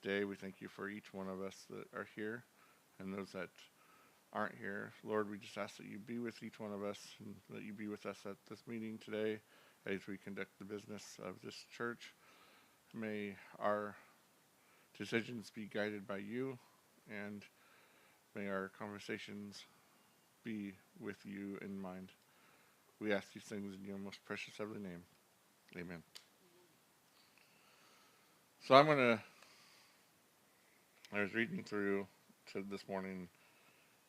day. We thank you for each one of us that are here and those that aren't here. Lord, we just ask that you be with each one of us and that you be with us at this meeting today as we conduct the business of this church. May our decisions be guided by you, and may our conversations be with you in mind. We ask these things in your most precious heavenly name. Amen. So I was reading through to this morning,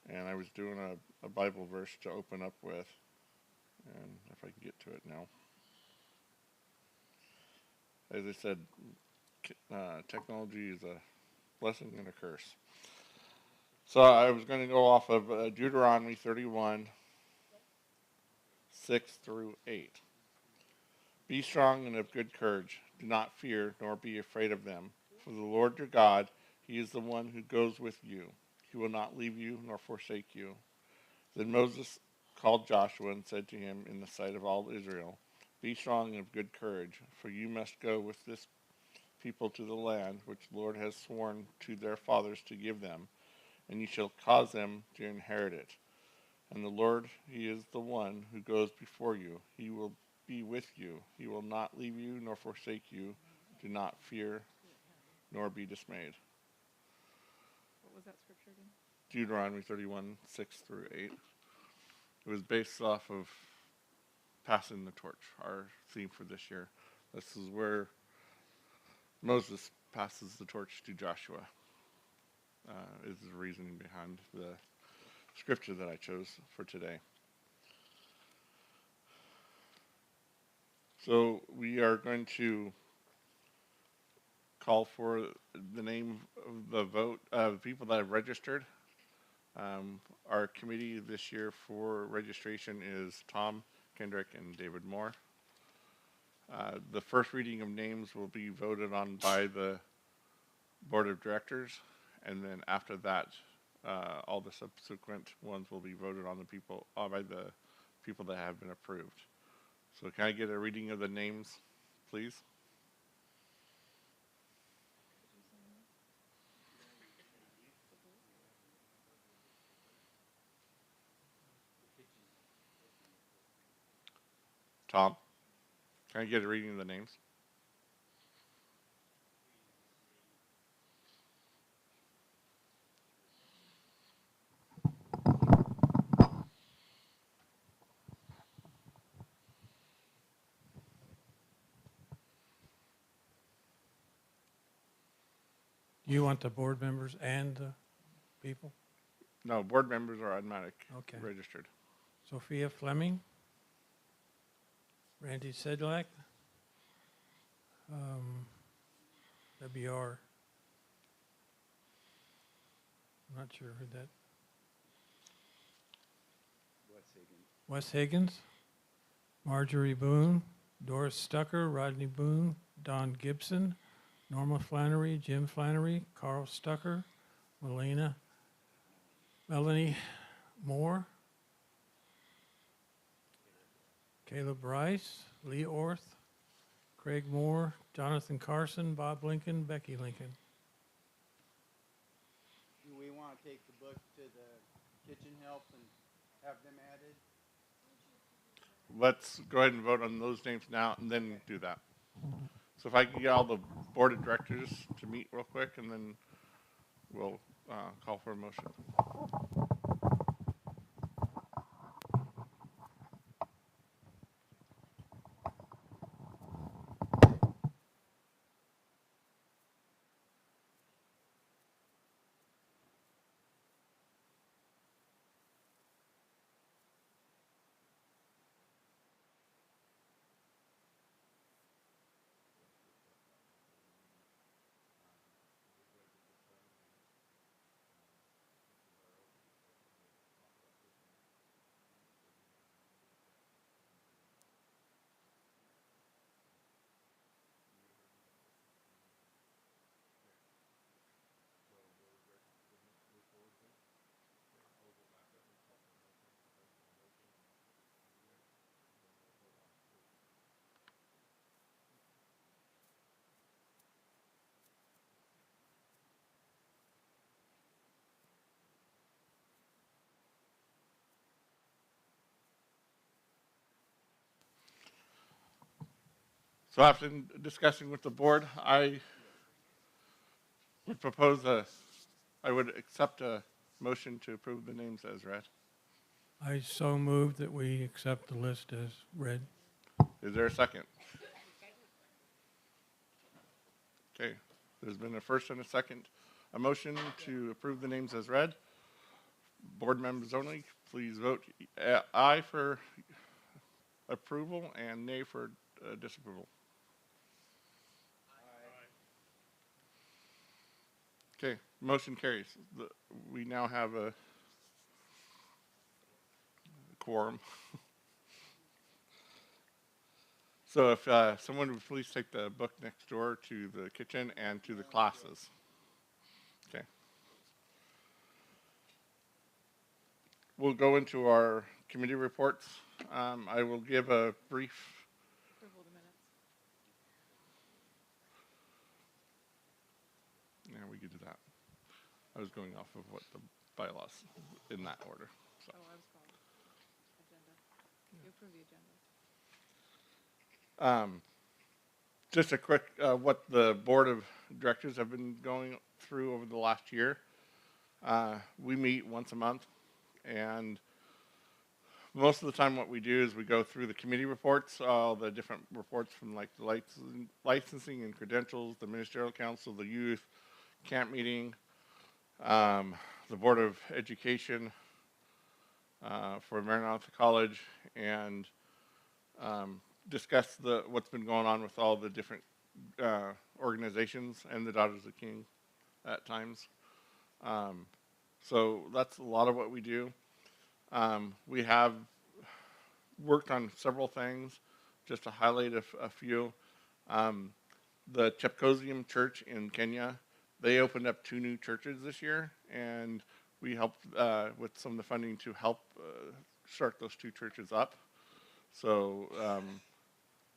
and I was doing a Bible verse to open up with, and if I can get to it now. As I said, technology is a blessing and a curse. So I was going to go off of Deuteronomy 31, 6 through 8. Be strong and of good courage. Do not fear, nor be afraid of them. For the Lord your God, he is the one who goes with you. He will not leave you nor forsake you. Then Moses called Joshua and said to him in the sight of all Israel, be strong and of good courage, for you must go with this people to the land which the Lord has sworn to their fathers to give them, and you shall cause them to inherit it. And the Lord, he is the one who goes before you. He will be with you. He will not leave you nor forsake you. Do not fear nor be dismayed. What was that scripture again? Deuteronomy 31, 6 through 8. It was based off of passing the torch, our theme for this year. This is where Moses passes the torch to Joshua. Is the reasoning behind the scripture that I chose for today. So we are going to call for the name of the vote of people that have registered. Our committee this year for registration is Tom Kendrick and David Moore. The first reading of names will be voted on by the board of directors, and then after that, all the subsequent ones will be voted on by the people that have been approved. So can I get a reading of the names, please? Tom, can I get a reading of the names? You want the board members and the people? No, board members are automatic Okay. registered. Sophia Fleming, Randy Sedlak, WR. I'm not sure who that. Wes Higgins, Marjorie Boone, Doris Stucker, Rodney Boone, Don Gibson, Norma Flannery, Jim Flannery, Carl Stucker, Melanie Moore, Caleb Rice, Lee Orth, Craig Moore, Jonathan Carson, Bob Lincoln, Becky Lincoln. Do we want to take the book to the kitchen help and have them added? Let's go ahead and vote on those names now and then do that. So if I can get all the board of directors to meet real quick, and then we'll call for a motion. So after discussing with the board, I would I would accept a motion to approve the names as read. I so move that we accept the list as read. Is there a second? Okay, there's been a first and a second. A motion to approve the names as read. Board members only, please vote aye for approval and nay for disapproval. Okay, motion carries. We now have a quorum. So if someone would please take the book next door to the kitchen and to the classes. Okay. We'll go into our committee reports. I will give a brief. Approval of the minutes. Yeah, we could do that. I was going off of what the bylaws in that order. So. Oh, I was called. Agenda. You approve the agenda. Just a quick, what the board of directors have been going through over the last year. We meet once a month, and most of the time what we do is we go through the committee reports, all the different reports from like the licensing and credentials, the ministerial council, the youth, camp meeting, the board of education for Maranatha College, and discuss what's been going on with all the different organizations and the Daughters of the King at times. So that's a lot of what we do. We have worked on several things, just to highlight a few. The Chepkosium Church in Kenya, they opened up 2 new churches this year, and we helped with some of the funding to help start those 2 churches up. So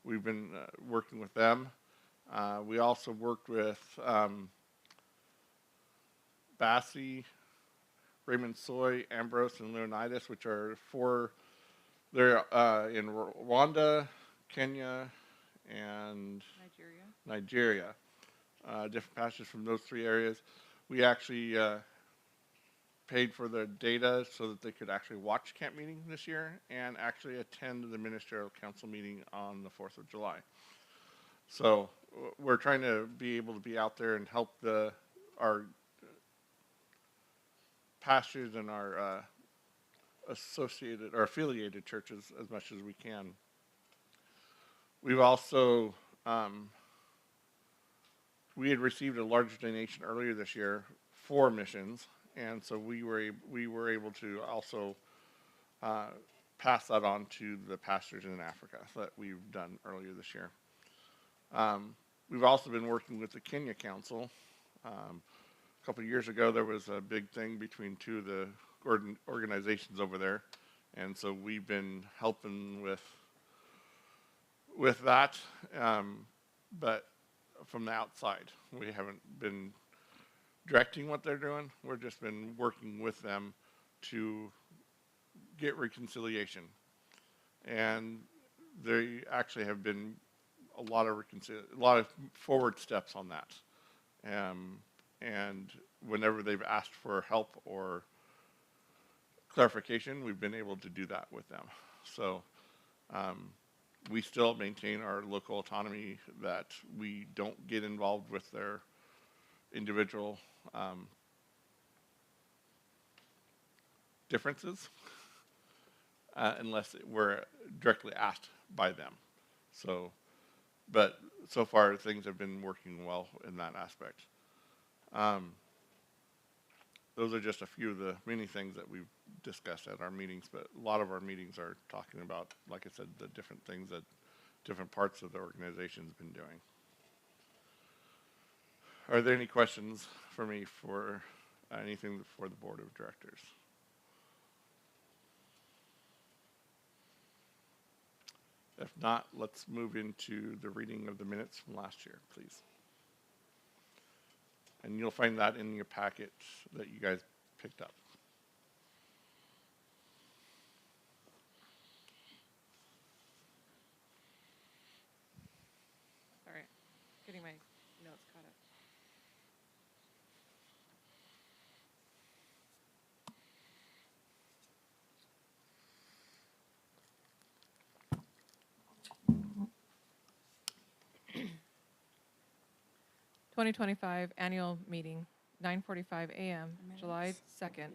we've been working with them. We also worked with Bassi, Raymond Soy, Ambrose, and Leonidas, which are 4. They're in Rwanda, Kenya, and Nigeria. Different pastors from those 3 areas. We actually paid for the data so that they could actually watch camp meeting this year and actually attend the ministerial council meeting on the 4th of July. So we're trying to be able to be out there and help our pastors and our associated or affiliated churches as much as we can. We've also we had received a large donation earlier this year for missions, and so we were able to also pass that on to the pastors in Africa that we've done earlier this year. We've also been working with the Kenya Council. A couple of years ago, there was a big thing between 2 of the organizations over there, and so we've been helping with that, but from the outside. We haven't been directing what they're doing. We've just been working with them to get reconciliation, and they actually have been a lot of forward steps on that. And whenever they've asked for help or clarification, we've been able to do that with them. So we still maintain our local autonomy, that we don't get involved with their individual differences unless we're directly asked by them. So, but so far things have been working well in that aspect. Those are just a few of the many things that we've discussed at our meetings, but a lot of our meetings are talking about, like I said, the different things that different parts of the organization's been doing. Are there any questions for me for anything for the board of directors? If not, let's move into the reading of the minutes from last year, please. And you'll find that in your packet that you guys picked up. 2025 annual meeting, 9:45 a.m., July 2nd,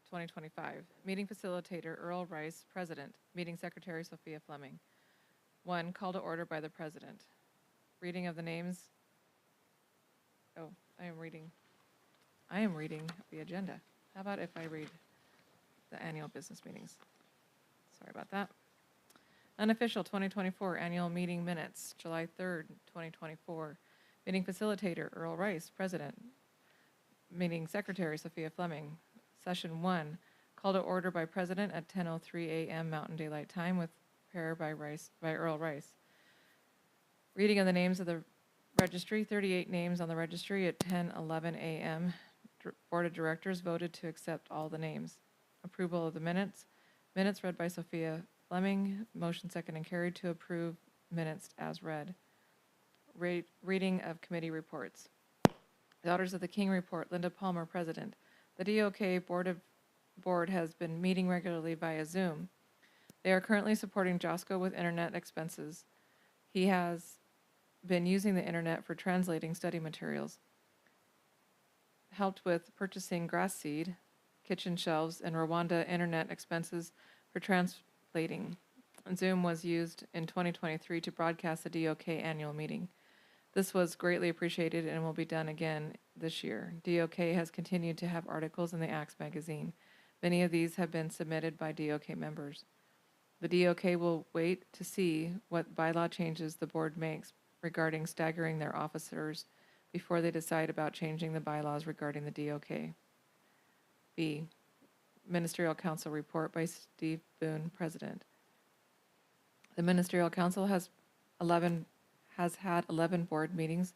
2025. Meeting facilitator Earl Rice, President. Meeting secretary Sophia Fleming. 1. Call to order by the President. Reading of the names. Oh, I am reading the agenda. How about if I read the annual business meetings? Sorry about that. Unofficial 2024 annual meeting minutes, July 3rd, 2024. Meeting facilitator Earl Rice, President. Meeting secretary Sophia Fleming. Session 1, call to order by President at 10:03 a.m. Mountain Daylight Time with prayer by Earl Rice. Reading of the names of the registry, 38 names on the registry at 10:11 a.m. Board of Directors voted to accept all the names. Approval of the minutes. Minutes read by Sophia Fleming. Motion second and carried to approve minutes as read. Reading of committee reports. Daughters of the King report, Linda Palmer, President. The DOK Board has been meeting regularly via Zoom. They are currently supporting Josco with internet expenses. He has been using the internet for translating study materials, helped with purchasing grass seed, kitchen shelves, and Rwanda internet expenses for translating. Zoom was used in 2023 to broadcast the DOK annual meeting. This was greatly appreciated and will be done again this year. DOK has continued to have articles in the Axe magazine. Many of these have been submitted by DOK members. The DOK will wait to see what bylaw changes the board makes regarding staggering their officers before they decide about changing the bylaws regarding the DOK. B. Ministerial Council report by Steve Boone, President. The Ministerial Council has had 11 board meetings,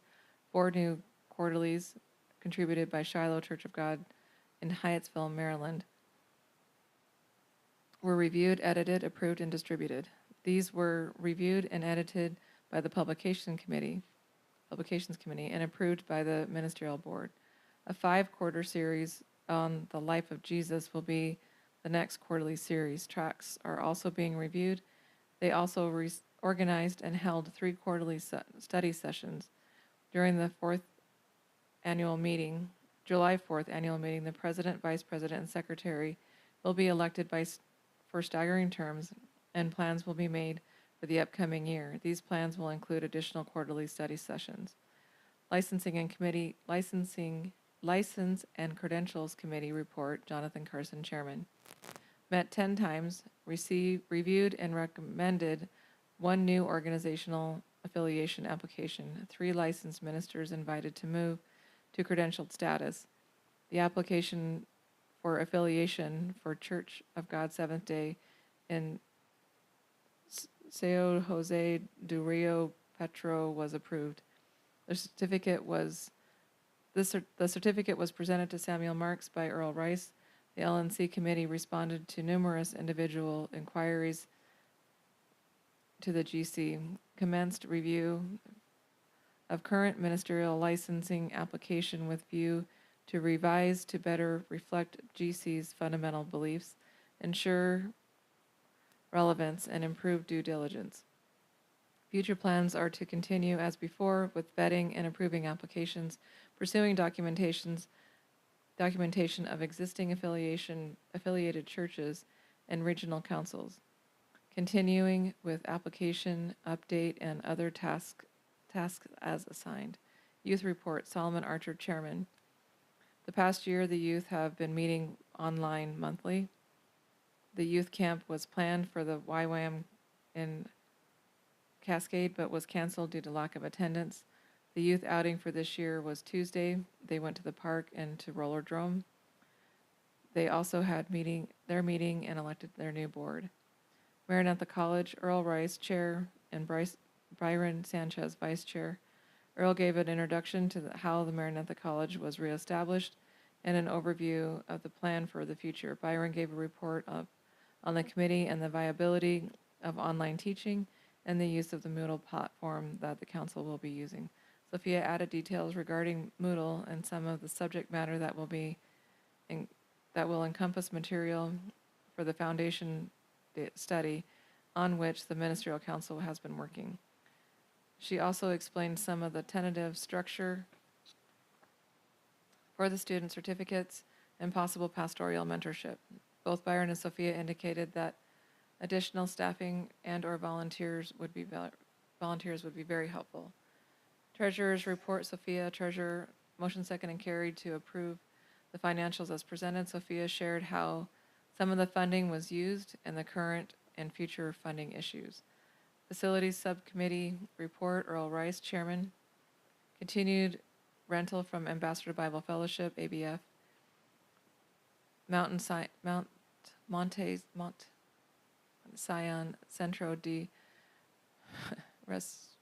4 new quarterlies contributed by Shiloh Church of God in Hyattsville, Maryland, were reviewed, edited, approved, and distributed. These were reviewed and edited by the Publications Committee, and approved by the Ministerial Board. A 5-quarter series on the life of Jesus will be the next quarterly series. Tracks are also being reviewed. They also organized and held 3 quarterly study sessions. During the July 4th annual meeting, the President, Vice President, and Secretary will be elected for staggering terms, and plans will be made for the upcoming year. These plans will include additional quarterly study sessions. License and Credentials Committee report, Jonathan Carson, Chairman. Met 10 times, reviewed and recommended 1 new organizational affiliation application, 3 licensed ministers invited to move to credentialed status. The application for affiliation for Church of God Seventh-day in Sao Jose do Rio Petro was approved. The certificate was presented to Samuel Marks by Earl Rice. The LNC committee responded to numerous individual inquiries to the GC, commenced review of current ministerial licensing application with view to revise to better reflect GC's fundamental beliefs, ensure relevance, and improve due diligence. Future plans are to continue as before with vetting and approving applications, pursuing documentation of existing affiliated churches and regional councils, continuing with application, update, and other tasks as assigned. Youth report, Solomon Archer, Chairman. The past year, the youth have been meeting online monthly. The youth camp was planned for the YWAM in Cascade, but was canceled due to lack of attendance. The youth outing for this year was Tuesday. They went to the park and to Rollerdrome. They also had their meeting and elected their new board. Maranatha College, Earl Rice, Chair, and Byron Sanchez, Vice Chair. Earl gave an introduction to how the Maranatha College was reestablished and an overview of the plan for the future. Byron gave a report on the committee and the viability of online teaching and the use of the Moodle platform that the council will be using. Sophia added details regarding Moodle and some of the subject matter that will encompass material for the foundation study on which the Ministerial Council has been working. She also explained some of the tentative structure for the student certificates and possible pastoral mentorship. Both Byron and Sophia indicated that additional staffing and/or volunteers would be very helpful. Treasurer's report, Sophia, treasurer, motion second and carried to approve the financials as presented. Sophia shared how some of the funding was used and the current and future funding issues. Facilities Subcommittee report, Earl Rice, chairman. Continued rental from Ambassador Bible Fellowship, ABF. Monte Sion Centro de Restauración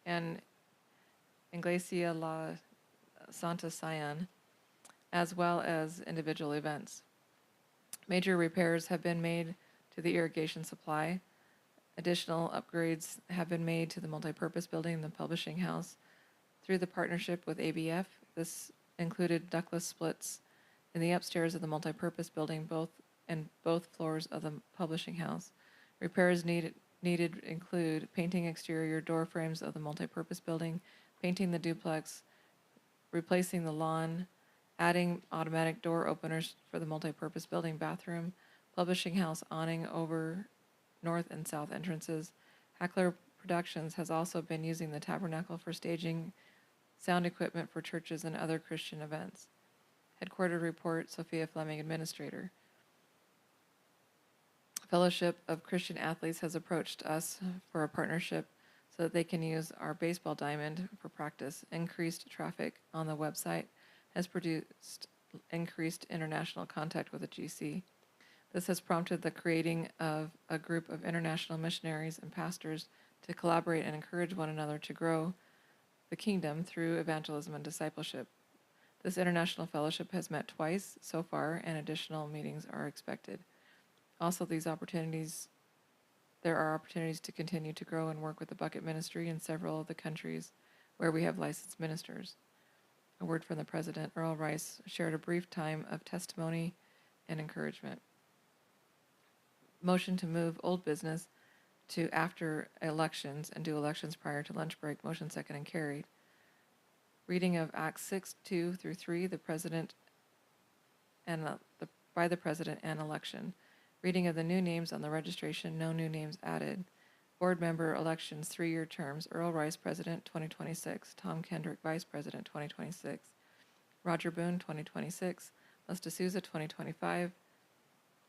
and Iglesia La Santa Sion, as well as individual events. Major repairs have been made to the irrigation supply. Additional upgrades have been made to the multipurpose building and the publishing house through the partnership with ABF. This included ductless splits in the upstairs of the multipurpose building, both floors of the publishing house. Repairs needed include painting exterior door frames of the multipurpose building, painting the duplex, replacing the lawn, adding automatic door openers for the multipurpose building bathroom, publishing house awning over north and south entrances. Hackler Productions has also been using the tabernacle for staging sound equipment for churches and other Christian events. Headquarter report, Sophia Fleming, Administrator. Fellowship of Christian Athletes has approached us for a partnership so that they can use our baseball diamond for practice. Increased traffic on the website has produced increased international contact with the GC. This has prompted the creating of a group of international missionaries and pastors to collaborate and encourage one another to grow the kingdom through evangelism and discipleship. This international fellowship has met twice so far, and additional meetings are expected. Also, there are opportunities to continue to grow and work with the Bucket Ministry in several of the countries where we have licensed ministers. A word from the President, Earl Rice, shared a brief time of testimony and encouragement. Motion to move old business to after elections and do elections prior to lunch break. Motion second and carried. Reading of Acts 6:2 through 3, the President and by the President and election. Reading of the new names on the registration, no new names added. Board member elections, 3-year terms. Earl Rice, President, 2026. Tom Kendrick, Vice President, 2026. Roger Boone, 2026. Les D'Souza, 2025.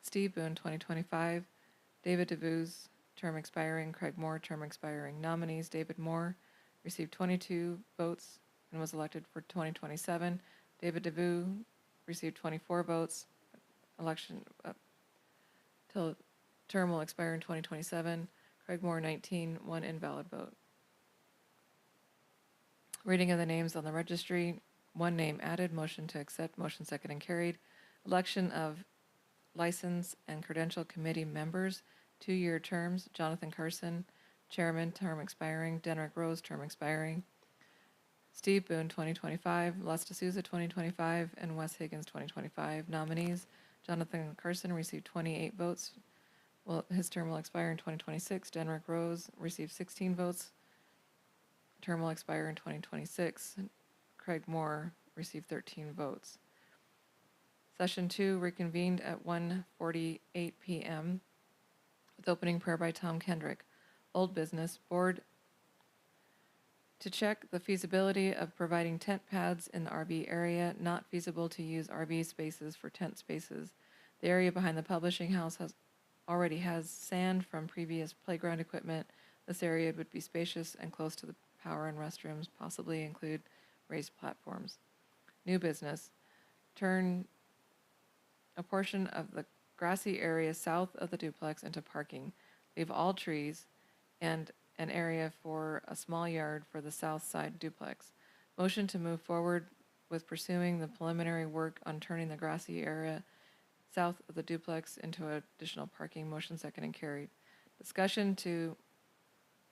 Steve Boone, 2025. David DeVue's term expiring. Craig Moore, term expiring. Nominees, David Moore received 22 votes and was elected for 2027. David DeVue received 24 votes. Election till term will expire in 2027. Craig Moore, 19, 1 invalid vote. Reading of the names on the registry, 1 name added. Motion to accept. Motion second and carried. Election of License and Credential Committee members, 2-year terms. Jonathan Carson, Chairman, term expiring. Denrick Rose, term expiring. Steve Boone, 2025. Les D'Souza, 2025. And Wes Higgins, 2025. Nominees, Jonathan Carson received 28 votes. Well, his term will expire in 2026. Denrick Rose received 16 votes. Term will expire in 2026. Craig Moore received 13 votes. Session 2 reconvened at 1:48 p.m. with opening prayer by Tom Kendrick. Old business, board to check the feasibility of providing tent pads in the RV area. Not feasible to use RV spaces for tent spaces. The area behind the publishing house already has sand from previous playground equipment. This area would be spacious and close to the power and restrooms, possibly include raised platforms. New business, turn a portion of the grassy area south of the duplex into parking. Leave all trees and an area for a small yard for the south side duplex. Motion to move forward with pursuing the preliminary work on turning the grassy area south of the duplex into additional parking. Motion second and carried. Discussion to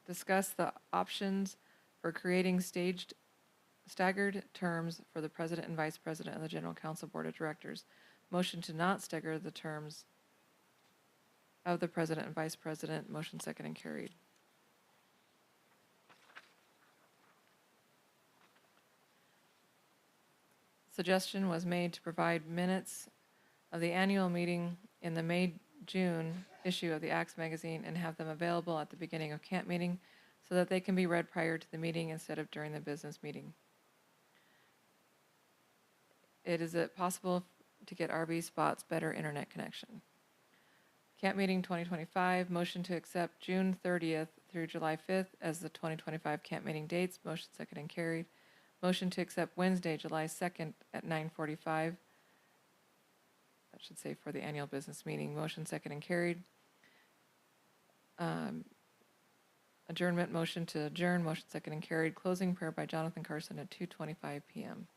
discuss the options for creating staggered terms for the President and Vice President of the General Council Board of Directors. Motion to not stagger the terms of the president and vice president. Motion second and carried. Suggestion was made to provide minutes of the annual meeting in the May-June issue of the Axe magazine and have them available at the beginning of camp meeting so that they can be read prior to the meeting instead of during the business meeting. Is it possible to get RV spots better internet connection? Camp meeting 2025, motion to accept June 30th through July 5th as the 2025 camp meeting dates. Motion second and carried. Motion to accept Wednesday, July 2nd at 9:45. That should say for the annual business meeting. Motion second and carried. Adjournment, motion to adjourn. Motion second and carried. Closing prayer by Jonathan Carson at 2:25 p.m.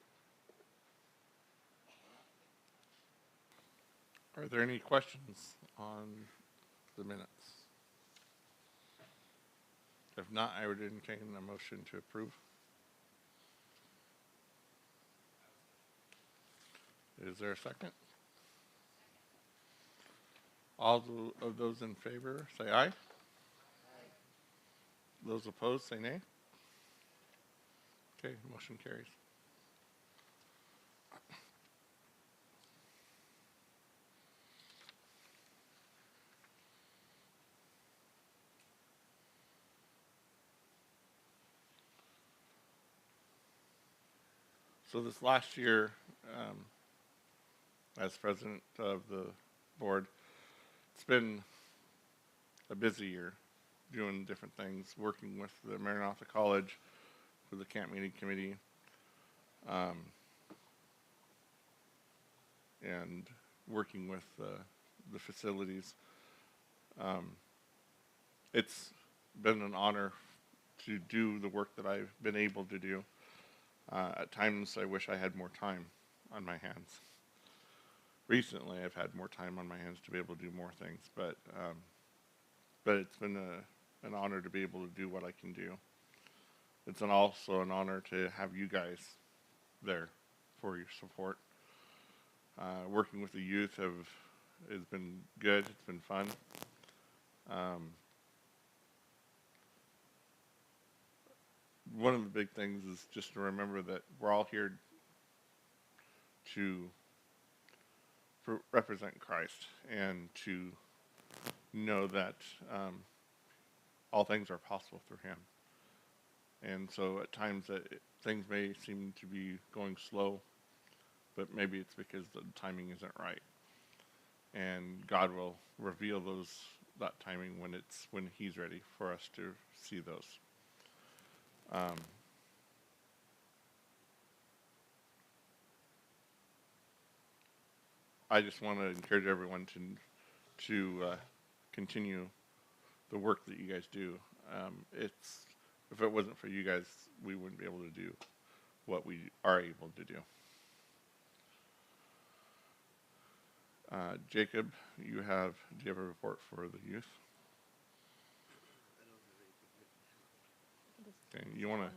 Are there any questions on the minutes? If not, I would entertain a motion to approve. Is there a second? All of those in favor, say aye. Those opposed, say nay. Okay, motion carries. So this last year, as president of the board, it's been a busy year doing different things, working with the Maranatha College, with the Camp Meeting Committee, and working with the facilities. It's been an honor to do the work that I've been able to do. At times, I wish I had more time on my hands. Recently, I've had more time on my hands to be able to do more things, but it's been an honor to be able to do what I can do. It's also an honor to have you guys there for your support. Working with the youth has been good. It's been fun. One of the big things is just to remember that we're all here to represent Christ and to know that all things are possible through Him. And so at times things may seem to be going slow, but maybe it's because the timing isn't right. And God will reveal that timing when He's ready for us to see those. I just want to encourage everyone to continue the work that you guys do. If it wasn't for you guys, we wouldn't be able to do what we are able to do. Jacob, do you have a report for the youth? Okay, you want to?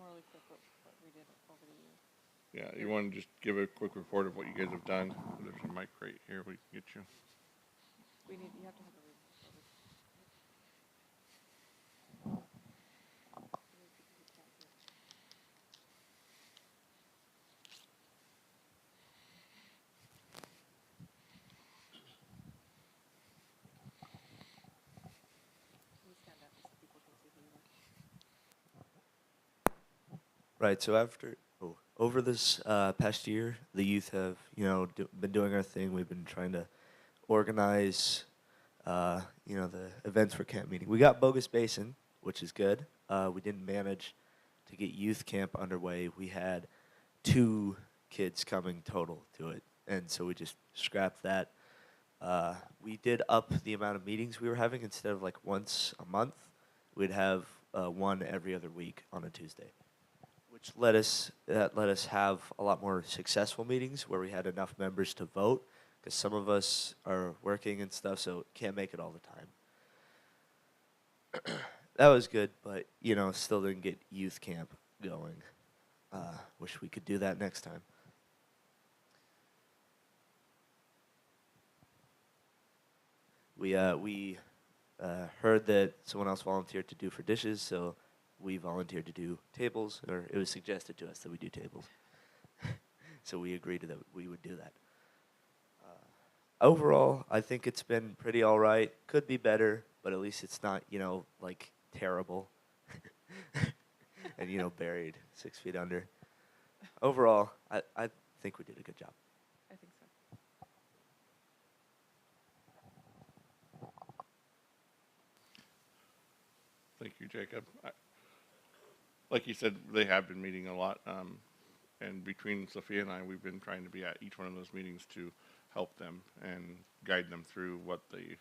Yeah, you want to just give a quick report of what you guys have done? There's a mic right here we can get you. You have to have a Right. So over this past year, the youth have been doing our thing. We've been trying to organize the events for camp meeting. We got Bogus Basin, which is good. We didn't manage to get youth camp underway. We had 2 kids coming total to it, and so we just scrapped that. We did up the amount of meetings we were having. Instead of like once a month, we'd have one every other week on a Tuesday, which let us have a lot more successful meetings where we had enough members to vote, because some of us are working and stuff, so can't make it all the time. That was good, but still didn't get youth camp going. Wish we could do that next time. We heard that someone else volunteered to do for dishes, so we volunteered to do tables, or it was suggested to us that we do tables. So we agreed that we would do that. Overall, I think it's been pretty all right. Could be better, but at least it's not, like terrible and, buried 6 feet under. Overall, I think we did a good job. I think so. Thank you, Jacob. Like you said, they have been meeting a lot, and between Sophia and I, we've been trying to be at each one of those meetings to help them and guide them through what they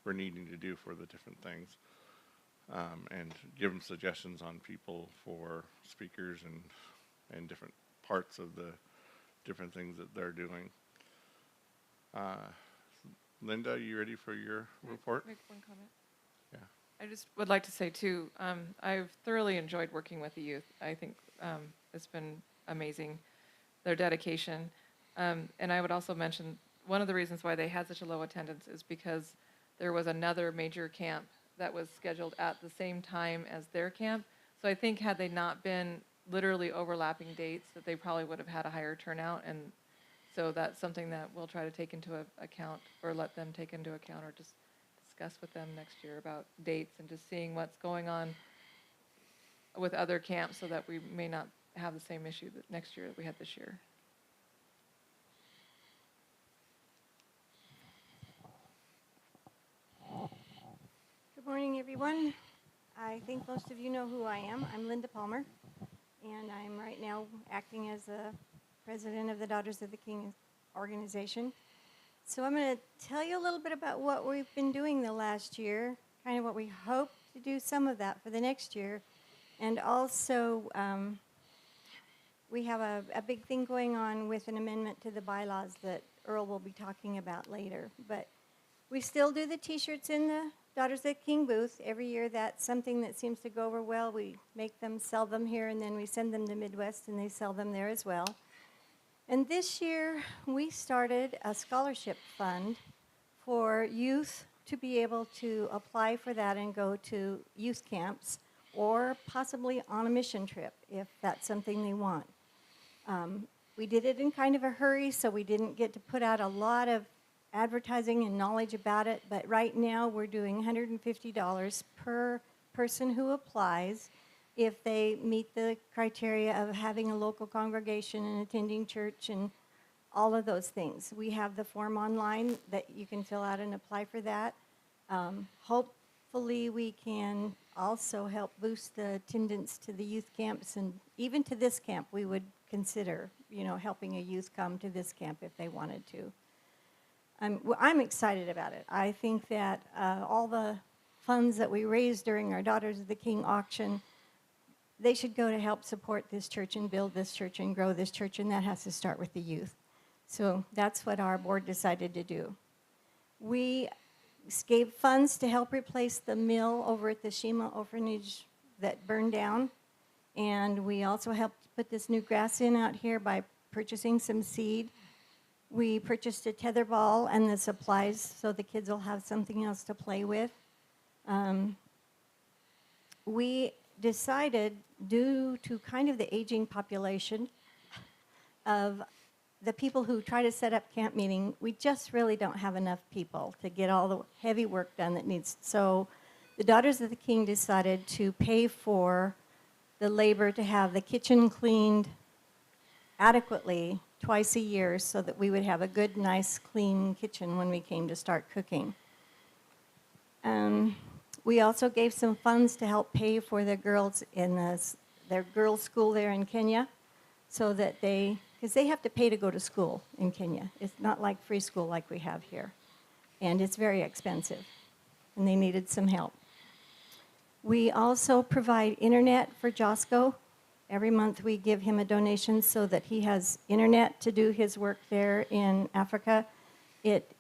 were needing to do for the different things, and give them suggestions on people for speakers and different parts of the different things that they're doing. Linda, are you ready for your report? Make one comment. Yeah. I just would like to say too, I've thoroughly enjoyed working with the youth. I think it's been amazing, their dedication. And I would also mention, one of the reasons why they had such a low attendance is because there was another major camp that was scheduled at the same time as their camp. So I think had they not been literally overlapping dates, that they probably would have had a higher turnout. And so that's something that we'll try to take into account, or let them take into account, or just discuss with them next year about dates and just seeing what's going on with other camps, so that we may not have the same issue that next year that we had this year. Good morning, everyone. I think most of you know who I am. I'm Linda Palmer, and I'm right now acting as the president of the Daughters of the King organization. So I'm going to tell you a little bit about what we've been doing the last year, kind of what we hope to do some of that for the next year. And also, we have a big thing going on with an amendment to the bylaws that Earl will be talking about later. But we still do the T-shirts in the Daughters of the King booth. Every year that's something that seems to go over well. We make them, sell them here, and then we send them to Midwest and they sell them there as well. And this year we started a scholarship fund for youth to be able to apply for that and go to youth camps, or possibly on a mission trip if that's something they want. We did it in kind of a hurry, so we didn't get to put out a lot of advertising and knowledge about it, but right now we're doing $150 per person who applies if they meet the criteria of having a local congregation and attending church and all of those things. We have the form online that you can fill out and apply for that. Hopefully we can also help boost the attendance to the youth camps, and even to this camp we would consider, helping a youth come to this camp if they wanted to. I'm excited about it. I think that all the funds that we raised during our Daughters of the King auction, they should go to help support this church and build this church and grow this church, and that has to start with the youth. So that's what our board decided to do. We gave funds to help replace the mill over at the Shema orphanage that burned down, and we also helped put this new grass in out here by purchasing some seed. We purchased a tetherball and the supplies so the kids will have something else to play with. We decided, due to kind of the aging population of the people who try to set up camp meeting, we just really don't have enough people to get all the heavy work done that needs. So the Daughters of the King decided to pay for the labor to have the kitchen cleaned adequately twice a year, so that we would have a good, nice, clean kitchen when we came to start cooking. We also gave some funds to help pay for the girls in their girls' school there in Kenya, so that because they have to pay to go to school in Kenya. It's not like free school like we have here. And it's very expensive, and they needed some help. We also provide internet for Josco. Every month we give him a donation so that he has internet to do his work there in Africa. It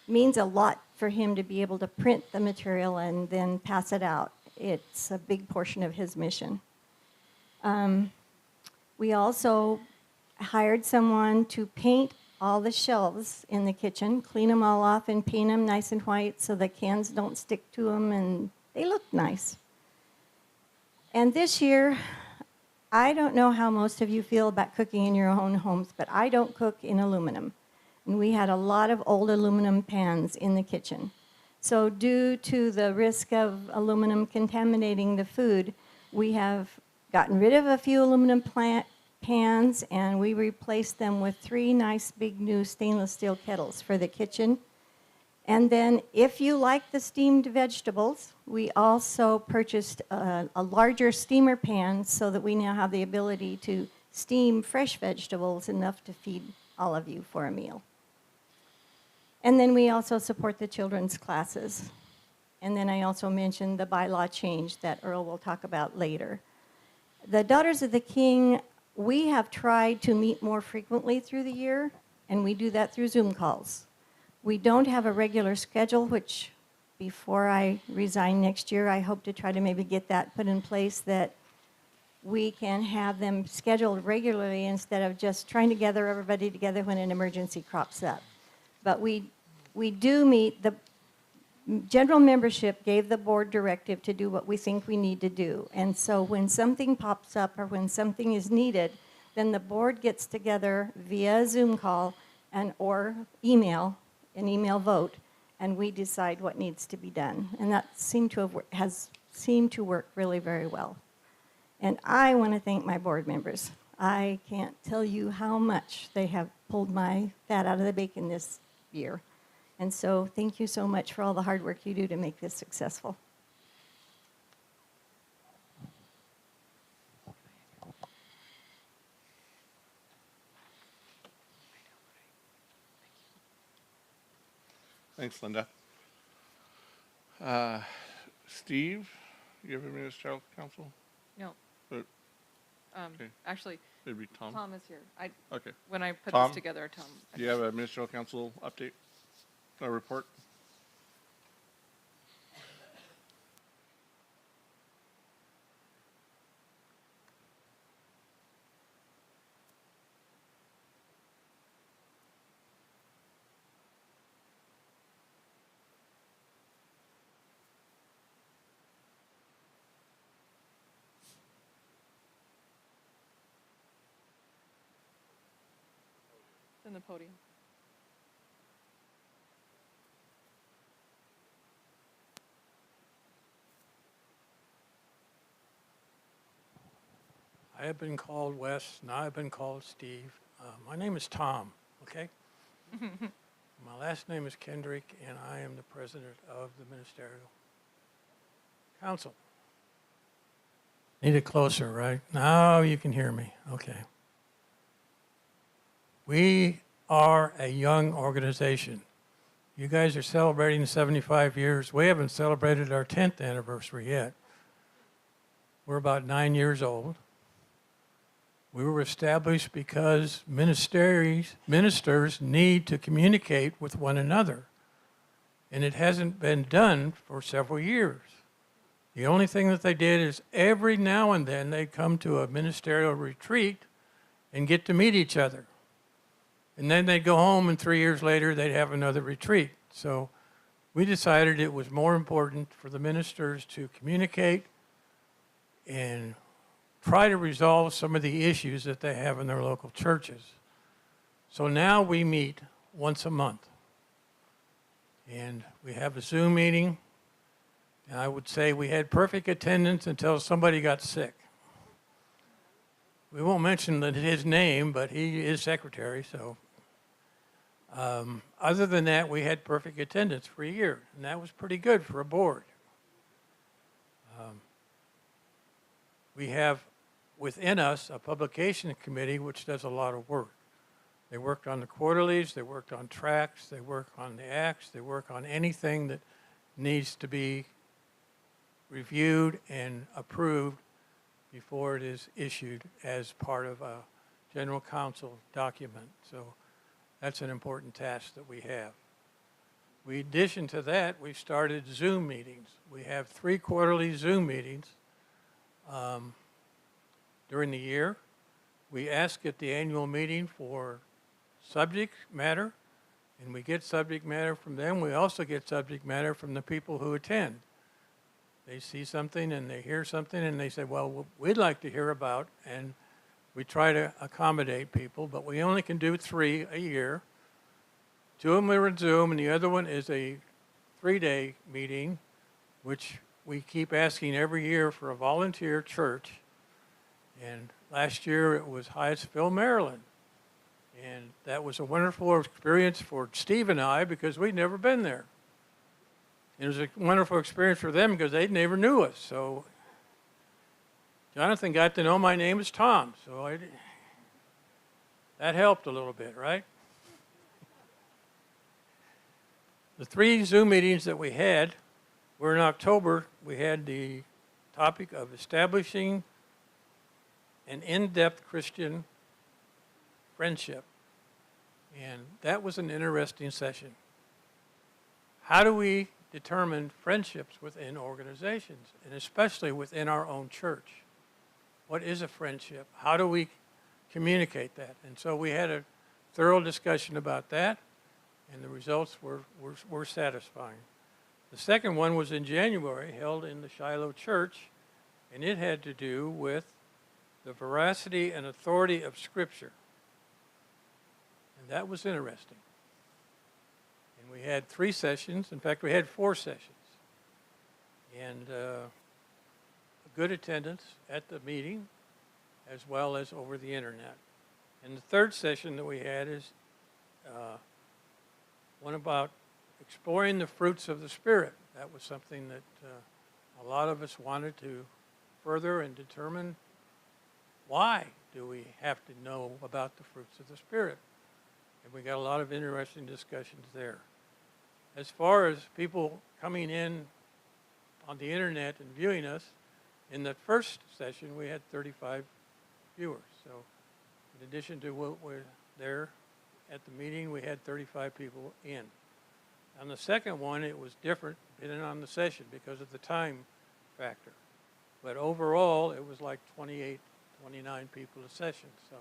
means a lot for him to be able to print the material and then pass it out. It's a big portion of his mission. We also hired someone to paint all the shelves in the kitchen, clean them all off and paint them nice and white so the cans don't stick to them and they look nice. And this year, I don't know how most of you feel about cooking in your own homes, but I don't cook in aluminum. And we had a lot of old aluminum pans in the kitchen. So due to the risk of aluminum contaminating the food, we have gotten rid of a few aluminum pans and we replaced them with 3 nice big new stainless steel kettles for the kitchen. And then if you like the steamed vegetables, we also purchased a larger steamer pan so that we now have the ability to steam fresh vegetables enough to feed all of you for a meal. And then we also support the children's classes. And then I also mentioned the bylaw change that Earl will talk about later. The Daughters of the King, we have tried to meet more frequently through the year, and we do that through Zoom calls. We don't have a regular schedule, which before I resign next year, I hope to try to maybe get that put in place that we can have them scheduled regularly instead of just trying to gather everybody together when an emergency crops up. But we do meet. The general membership gave the board directive to do what we think we need to do. And so when something pops up or when something is needed, then the board gets together via Zoom call and or email, an email vote, and we decide what needs to be done. And that has seemed to work really very well. And I want to thank my board members. I can't tell you how much they have pulled my fat out of the bacon this year. And so thank you so much for all the hard work you do to make this successful. Thanks, Linda. Steve, you have a ministerial council? No. Okay. Actually, It'd be Tom. Tom is here. Okay. When I put Tom? this together, Tom. Do you have a ministerial council update or report? It's in the podium. I have been called Wes, now I've been called Steve. My name is Tom, okay? My last name is Kendrick, and I am the president of the Ministerial Council. Need it closer, right? Now you can hear me, okay. We are a young organization. You guys are celebrating 75 years. We haven't celebrated our 10th anniversary yet. We're about 9 years old. We were established because ministers need to communicate with one another. And it hasn't been done for several years. The only thing that they did is every now and then they'd come to a ministerial retreat and get to meet each other. And then they'd go home, and 3 years later they'd have another retreat. So we decided it was more important for the ministers to communicate and try to resolve some of the issues that they have in their local churches. So now we meet once a month. And we have a Zoom meeting. And I would say we had perfect attendance until somebody got sick. We won't mention his name, but he is secretary, so. Other than that, we had perfect attendance for a year, and that was pretty good for a board. We have within us a publication committee which does a lot of work. They worked on the quarterlies, they worked on tracts, they work on the acts, they work on anything that needs to be reviewed and approved before it is issued as part of a general council document. So that's an important task that we have. In addition to that, we started Zoom meetings. We have 3 quarterly Zoom meetings during the year. We ask at the annual meeting for subject matter, and we get subject matter from them. We also get subject matter from the people who attend. They see something and they hear something and they say, well, we'd like to hear about, and we try to accommodate people, but we only can do 3 a year. 2 of them are in Zoom, and the other one is a 3-day meeting, which we keep asking every year for a volunteer church. And last year it was Hyattsville, Maryland. And that was a wonderful experience for Steve and I because we'd never been there. It was a wonderful experience for them because they never knew us. So Jonathan got to know my name is Tom. So that helped a little bit, right? The 3 Zoom meetings that we had were in October. We had the topic of establishing an in-depth Christian friendship. And that was an interesting session. How do we determine friendships within organizations, and especially within our own church? What is a friendship? How do we communicate that? And so we had a thorough discussion about that, and the results were satisfying. The second one was in January, held in the Shiloh Church, and it had to do with the veracity and authority of Scripture. And that was interesting. And we had 3 sessions. In fact, we had 4 sessions. And good attendance at the meeting as well as over the internet. And the third session that we had is one about exploring the fruits of the Spirit. That was something that a lot of us wanted to further and determine why do we have to know about the fruits of the Spirit. And we got a lot of interesting discussions there. As far as people coming in on the internet and viewing us, in the first session we had 35 viewers. So in addition to what were there at the meeting, we had 35 people in. On the second one, it was different depending on the session because of the time factor. But overall, it was like 28, 29 people a session. So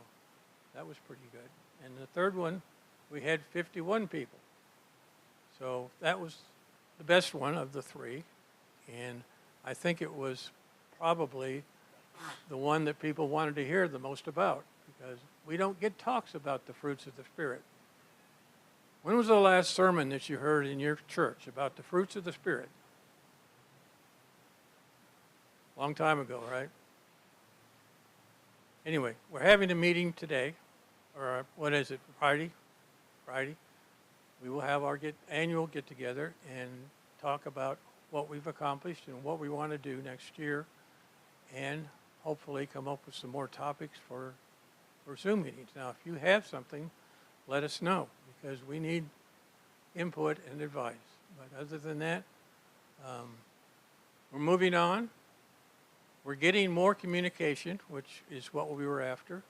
that was pretty good. And the third one, we had 51 people. So that was the best one of the 3. And I think it was probably the one that people wanted to hear the most about because we don't get talks about the fruits of the Spirit. When was the last sermon that you heard in your church about the fruits of the Spirit? Long time ago, right? Anyway, we're having a meeting today, or what is it, Friday? We will have our annual get-together and talk about what we've accomplished and what we want to do next year, and hopefully come up with some more topics for Zoom meetings. Now, if you have something, let us know, because we need input and advice. But other than that, we're moving on. We're getting more communication, which is what we were after.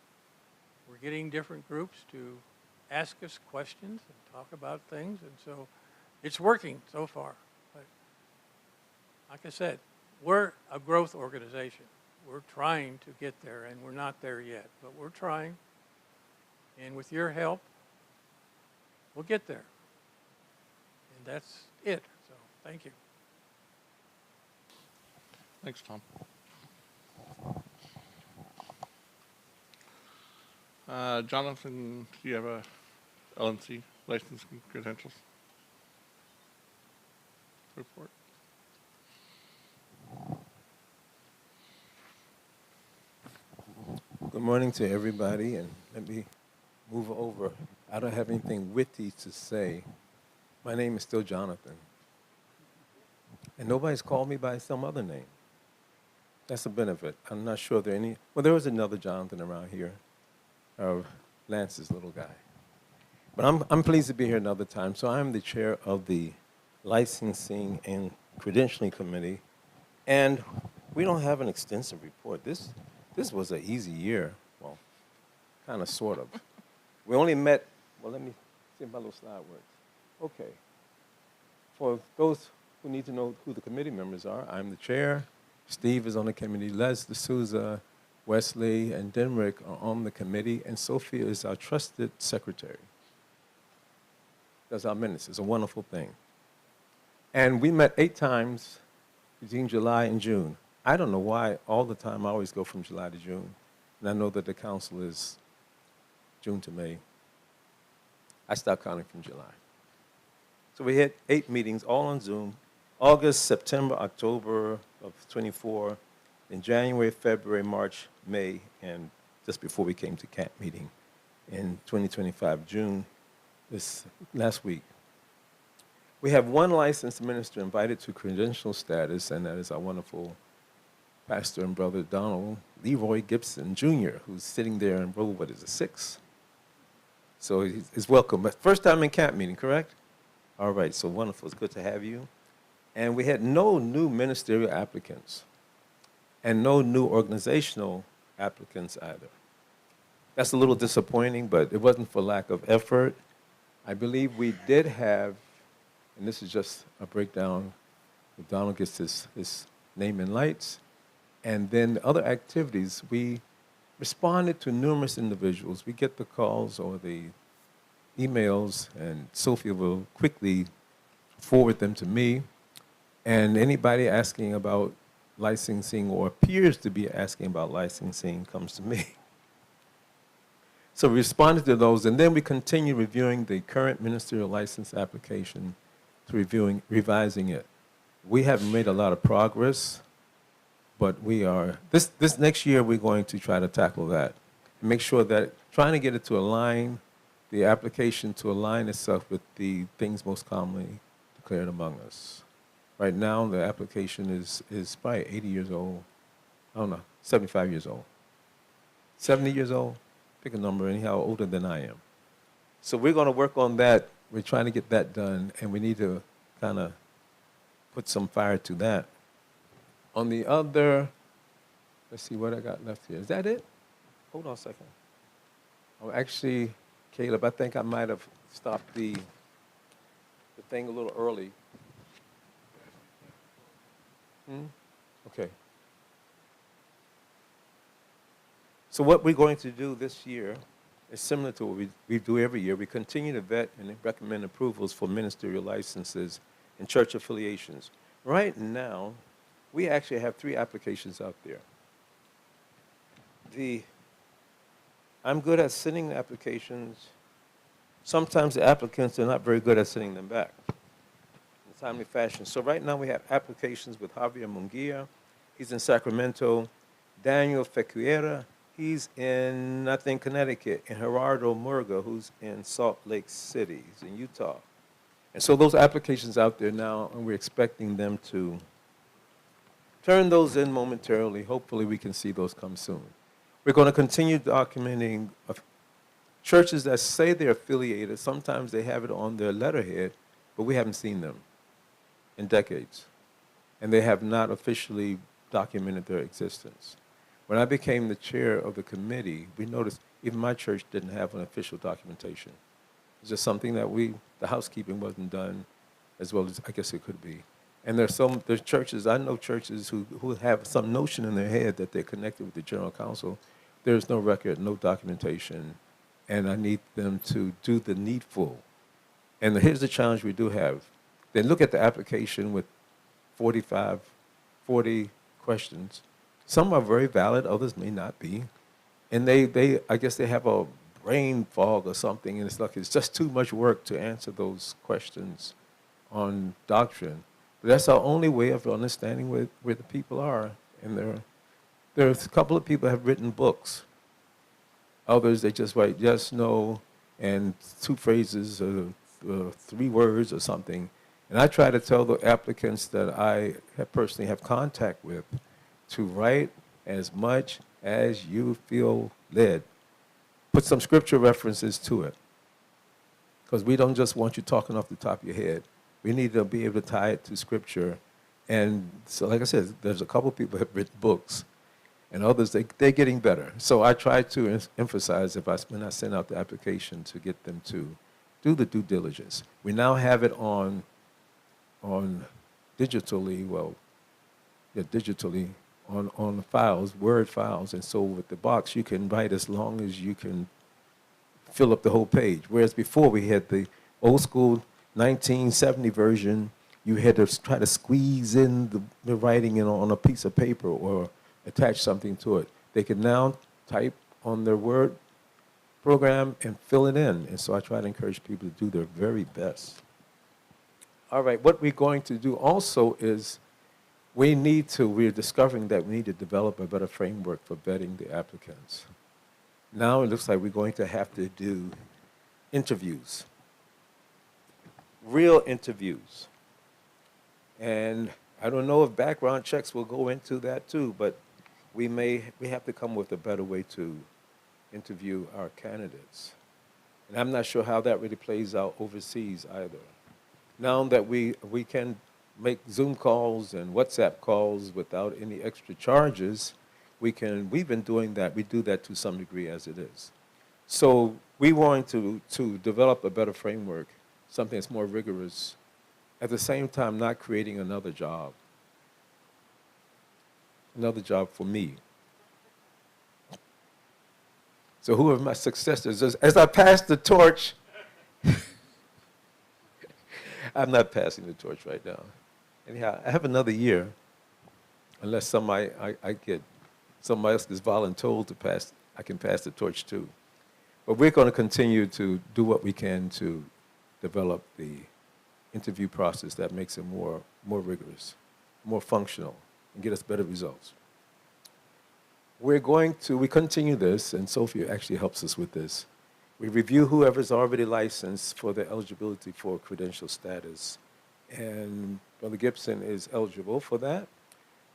We're getting different groups to ask us questions and talk about things, and so it's working so far. But like I said, we're a growth organization. We're trying to get there, and we're not there yet, but we're trying. And with your help, we'll get there. And that's it. So thank you. Thanks, Tom. Jonathan, do you have a LNC license and credentials report? Good morning to everybody, and let me move over. I don't have anything witty to say. My name is still Jonathan. And nobody's called me by some other name. That's a benefit. I'm not sure there are any. Well, there was another Jonathan around here, Lance's little guy. But I'm pleased to be here another time. So I'm the chair of the Licensing and Credentialing Committee. And we don't have an extensive report. This was an easy year. Well, kind of, sort of. We only met, well, let me see if my little slide works. Okay. For those who need to know who the committee members are, I'm the chair. Steve is on the committee. Les D'Souza, Wesley, and Denrick are on the committee. And Sophia is our trusted secretary. does our minutes. It's a wonderful thing. And we met 8 times between July and June. I don't know why all the time I always go from July to June. And I know that the council is June to May. I stopped counting from July. So we had 8 meetings, all on Zoom. August, September, October of 24, in January, February, March, May, and just before we came to camp meeting in 2025, June, this last week. We have one licensed minister invited to credential status, and that is our wonderful pastor and brother Donald Leroy Gibson Jr., who's sitting there in row, what is it, 6? So he's welcome. But first time in camp meeting, correct? All right, so wonderful. It's good to have you. And we had no new ministerial applicants and no new organizational applicants either. That's a little disappointing, but it wasn't for lack of effort. I believe we did have, and this is just a breakdown, if Donald gets his name in lights, and then the other activities, we responded to numerous individuals. We get the calls or the emails, and Sophia will quickly forward them to me. And anybody asking about licensing or appears to be asking about licensing comes to me. So we responded to those, and then we continue reviewing the current ministerial license application to revising it. We haven't made a lot of progress, but we are, this next year we're going to try to tackle that and make sure that trying to get it to align, the application to align itself with the things most commonly declared among us. Right now, the application is probably 80 years old. I don't know, 75 years old. 70 years old? Pick a number, anyhow, older than I am. So we're going to work on that. We're trying to get that done, and we need to kind of put some fire to that. On the other, let's see what I got left here. Is that it? Hold on a second. Oh, actually, Caleb, I think I might have stopped the thing a little early. Okay. So what we're going to do this year is similar to what we do every year. We continue to vet and recommend approvals for ministerial licenses and church affiliations. Right now, we actually have 3 applications out there. I'm good at sending the applications. Sometimes the applicants are not very good at sending them back in a timely fashion. So right now we have applications with Javier Munguia. He's in Sacramento. Daniel Fecuera, he's in, I think, Connecticut. And Gerardo Murga, who's in Salt Lake City. He's in Utah. And so those applications out there now, and we're expecting them to turn those in momentarily. Hopefully we can see those come soon. We're going to continue documenting churches that say they're affiliated. Sometimes they have it on their letterhead, but we haven't seen them in decades. And they have not officially documented their existence. When I became the chair of the committee, we noticed even my church didn't have an official documentation. It's just something that the housekeeping wasn't done as well as I guess it could be. And there's churches, I know churches who have some notion in their head that they're connected with the general council. There's no record, no documentation, and I need them to do the needful. And here's the challenge we do have. They look at the application with 40 questions. Some are very valid, others may not be. And I guess they have a brain fog or something, and it's just too much work to answer those questions on doctrine. But that's our only way of understanding where the people are. And there's a couple of people have written books. Others, they just write yes, no, and 2 phrases or 3 words or something. And I try to tell the applicants that I personally have contact with to write as much as you feel led. Put some scripture references to it. Because we don't just want you talking off the top of your head. We need to be able to tie it to scripture. And so, like I said, there's a couple people who have written books, and others, they're getting better. So I try to emphasize when I send out the application to get them to do the due diligence. We now have it on digitally, on files, Word files. And so with the box, you can write as long as you can fill up the whole page. Whereas before we had the old school 1970 version, you had to try to squeeze in the writing on a piece of paper or attach something to it. They can now type on their Word program and fill it in. And so I try to encourage people to do their very best. All right, what we're going to do also is we're discovering that we need to develop a better framework for vetting the applicants. Now it looks like we're going to have to do interviews, real interviews. And I don't know if background checks will go into that too, but we have to come with a better way to interview our candidates. And I'm not sure how that really plays out overseas either. Now that we can make Zoom calls and WhatsApp calls without any extra charges, we've been doing that. We do that to some degree as it is. So we want to develop a better framework, something that's more rigorous, at the same time not creating another job for me. So who are my successors? As I pass the torch, I'm not passing the torch right now. Anyhow, I have another year, unless somebody else gets voluntold to pass, I can pass the torch too. But we're going to continue to do what we can to develop the interview process that makes it more rigorous, more functional, and get us better results. We continue this, and Sophia actually helps us with this. We review whoever's already licensed for their eligibility for credential status. And Brother Gibson is eligible for that.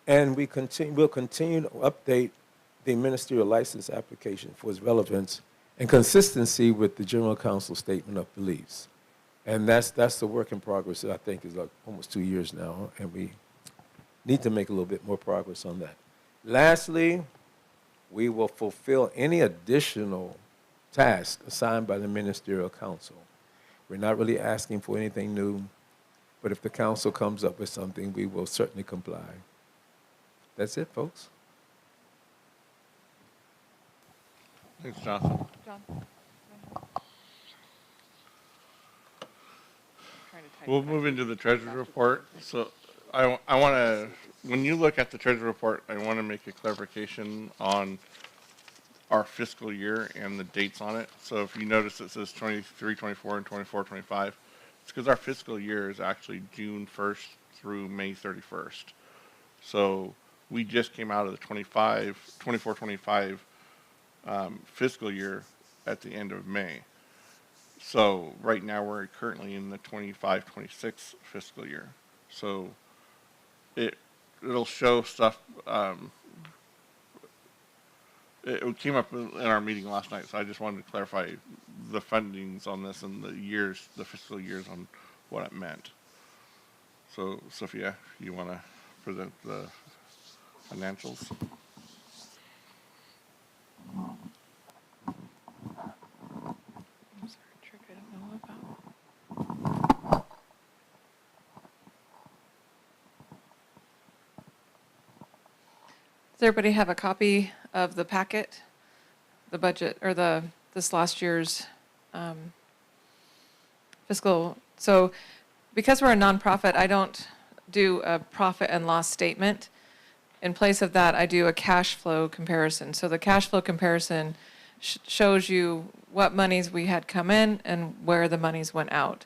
And we'll continue to update the ministerial license application for its relevance and consistency with the General Council Statement of Beliefs. And that's the work in progress that I think is like almost 2 years now, and we need to make a little bit more progress on that. Lastly, we will fulfill any additional tasks assigned by the Ministerial Council. We're not really asking for anything new, but if the council comes up with something, we will certainly comply. That's it, folks. Thanks, Jonathan. John? Trying to type We'll fast. move into the treasurer's report. So I want to, when you look at the treasurer's report, I want to make a clarification on our fiscal year and the dates on it. So if you notice it says 23, 24, and 24, 25, it's because our fiscal year is actually June 1st through May 31st. So we just came out of the 24, 25 fiscal year at the end of May. So right now we're currently in the 25, 26 fiscal year. So it'll show stuff. It came up in our meeting last night, so I just wanted to clarify the fundings on this and the fiscal years on what it meant. So Sophia, you want to present the financials? I'm sorry, trick I don't know about. Does everybody have a copy of the packet, the budget, or this last year's fiscal? So because we're a nonprofit, I don't do a profit and loss statement. In place of that, I do a cash flow comparison. So the cash flow comparison shows you what monies we had come in and where the monies went out.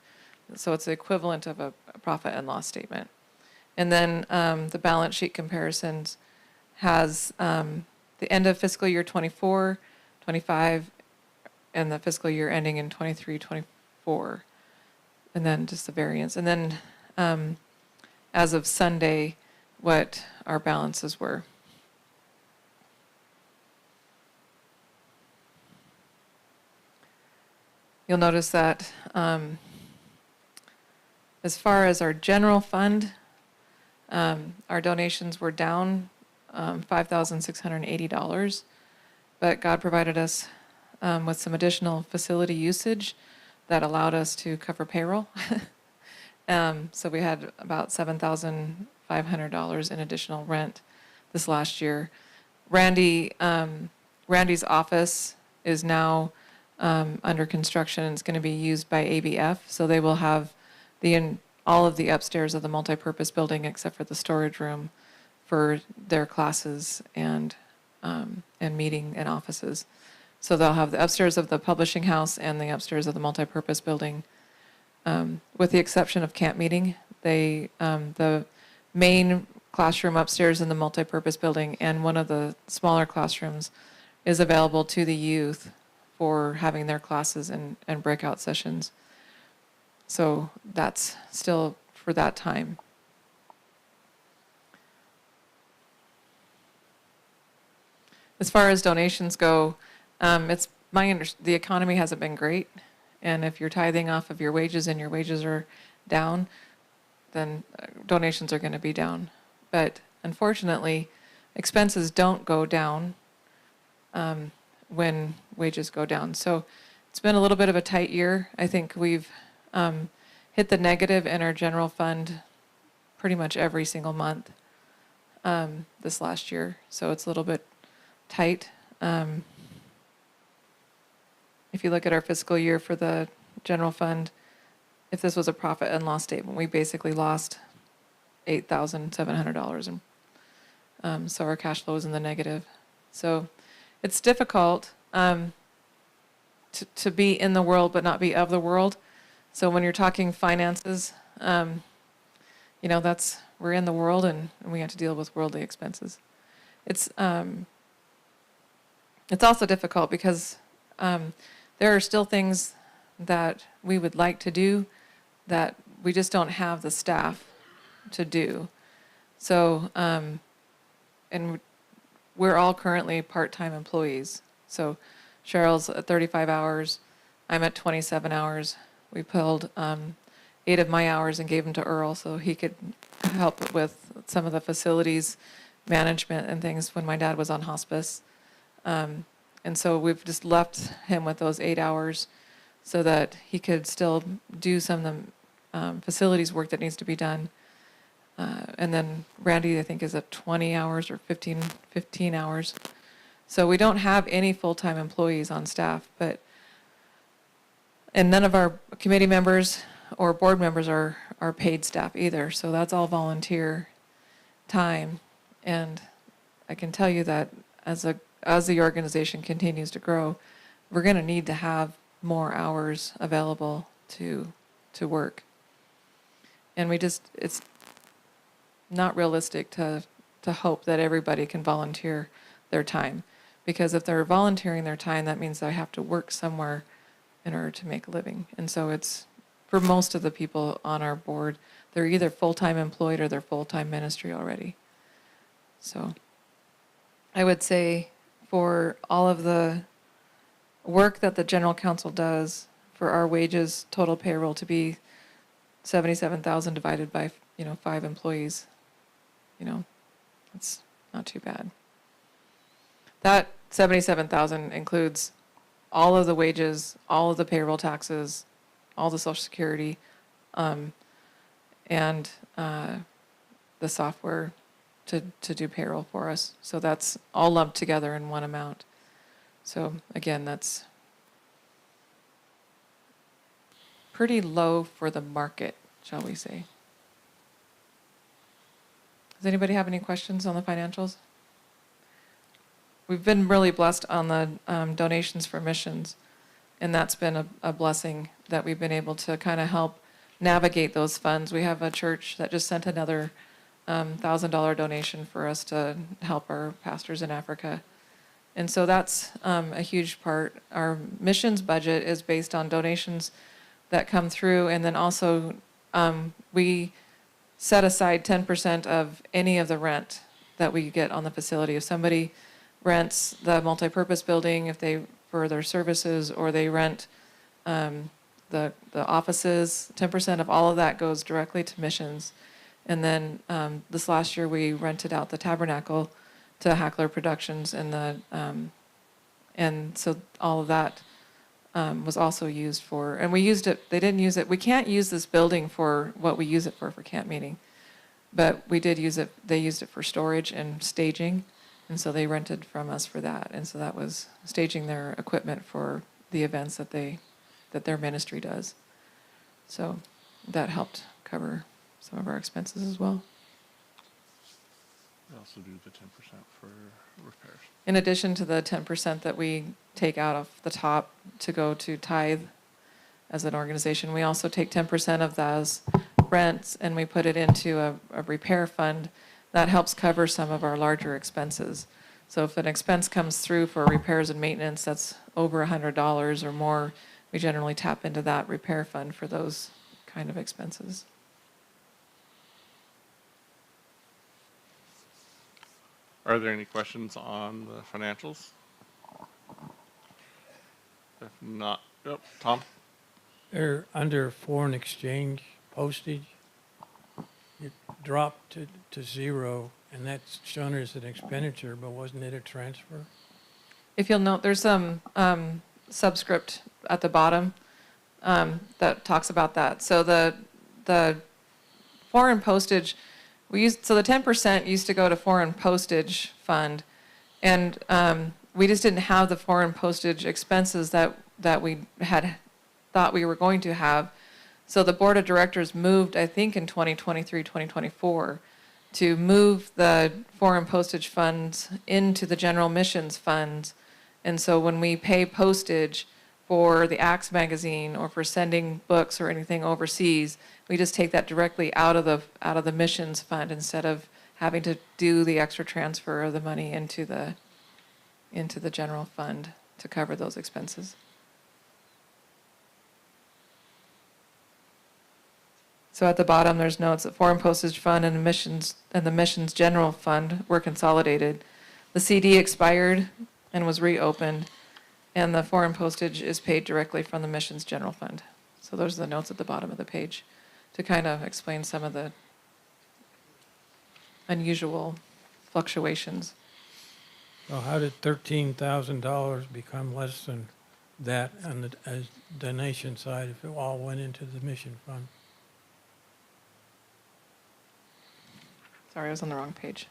So it's the equivalent of a profit and loss statement. And then the balance sheet comparisons has the end of fiscal year 24, 25, and the fiscal year ending in 23, 24. And then just the variance. And then as of Sunday, what our balances were. You'll notice that as far as our general fund, our donations were down $5,680, but God provided us with some additional facility usage that allowed us to cover payroll. So we had about $7,500 in additional rent this last year. Randy's office is now under construction. It's going to be used by ABF, so they will have all of the upstairs of the multipurpose building except for the storage room for their classes and meeting and offices. So they'll have the upstairs of the publishing house and the upstairs of the multipurpose building. With the exception of Campmeeting, the main classroom upstairs in the multipurpose building and one of the smaller classrooms is available to the youth for having their classes and breakout sessions. So that's still for that time. As far as donations go, it's the economy hasn't been great, and if you're tithing off of your wages and your wages are down, then donations are going to be down. But unfortunately, expenses don't go down when wages go down. So it's been a little bit of a tight year. I think we've hit the negative in our general fund pretty much every single month this last year. So it's a little bit tight. If you look at our fiscal year for the general fund, if this was a profit and loss statement, we basically lost $8,700, and so our cash flow is in the negative. So it's difficult to be in the world but not be of the world. So when you're talking finances, we're in the world and we have to deal with worldly expenses. It's also difficult because there are still things that we would like to do that we just don't have the staff to do. So, and we're all currently part-time employees. So Cheryl's at 35 hours, I'm at 27 hours. We pulled 8 of my hours and gave them to Earl so he could help with some of the facilities management and things when my dad was on hospice. And so we've just left him with those 8 hours so that he could still do some of the facilities work that needs to be done. And then Randy, I think, is at 20 hours or 15 hours. So we don't have any full-time employees on staff, and none of our committee members or board members are paid staff either. So that's all volunteer time. And I can tell you that as the organization continues to grow, we're going to need to have more hours available to work. And it's not realistic to hope that everybody can volunteer their time. Because if they're volunteering their time, that means they have to work somewhere in order to make a living. And so it's, for most of the people on our board, they're either full-time employed or they're full-time ministry already. So I would say for all of the work that the general counsel does, for our wages, total payroll to be $77,000 divided by 5 employees, it's not too bad. That $77,000 includes all of the wages, all of the payroll taxes, all the Social Security, and the software to do payroll for us. So that's all lumped together in one amount. So again, that's pretty low for the market, shall we say. Does anybody have any questions on the financials? We've been really blessed on the donations for missions, and that's been a blessing that we've been able to kind of help navigate those funds. We have a church that just sent another $1,000 donation for us to help our pastors in Africa. And so that's a huge part. Our missions budget is based on donations that come through, and then also we set aside 10% of any of the rent that we get on the facility. If somebody rents the multipurpose building, for their services, or they rent the offices, 10% of all of that goes directly to missions. And then this last year we rented out the Tabernacle to Hackler Productions, and so all of that was also used for, and we used it, they didn't use it, we can't use this building for what we use it for Campmeeting, but we did use it, they used it for storage and staging, and so they rented from us for that, and so that was staging their equipment for the events that their ministry does. So that helped cover some of our expenses as well. We also do the 10% for repairs. In addition to the 10% that we take out of the top to go to tithe as an organization, we also take 10% of those rents and we put it into a repair fund that helps cover some of our larger expenses. So if an expense comes through for repairs and maintenance that's over $100 or more, we generally tap into that repair fund for those kind of expenses. Are there any questions on the financials? If not, yep, Tom? They're under foreign exchange postage. It dropped to zero, and that's shown as an expenditure, but wasn't it a transfer? If you'll note, there's some subscript at the bottom that talks about that. So the foreign postage, so the 10% used to go to foreign postage fund, and we just didn't have the foreign postage expenses that we had thought we were going to have. So the board of directors moved, I think in 2023, 2024, to move the foreign postage funds into the general missions funds. And so when we pay postage for the Acts magazine or for sending books or anything overseas, we just take that directly out of the missions fund instead of having to do the extra transfer of the money into the general fund to cover those expenses. So at the bottom, there's notes that foreign postage fund and the missions general fund were consolidated. The CD expired and was reopened, and the foreign postage is paid directly from the missions general fund. So those are the notes at the bottom of the page to kind of explain some of the unusual fluctuations. So how did $13,000 become less than that on the donation side if it all went into the mission fund? Sorry, I was on the wrong page.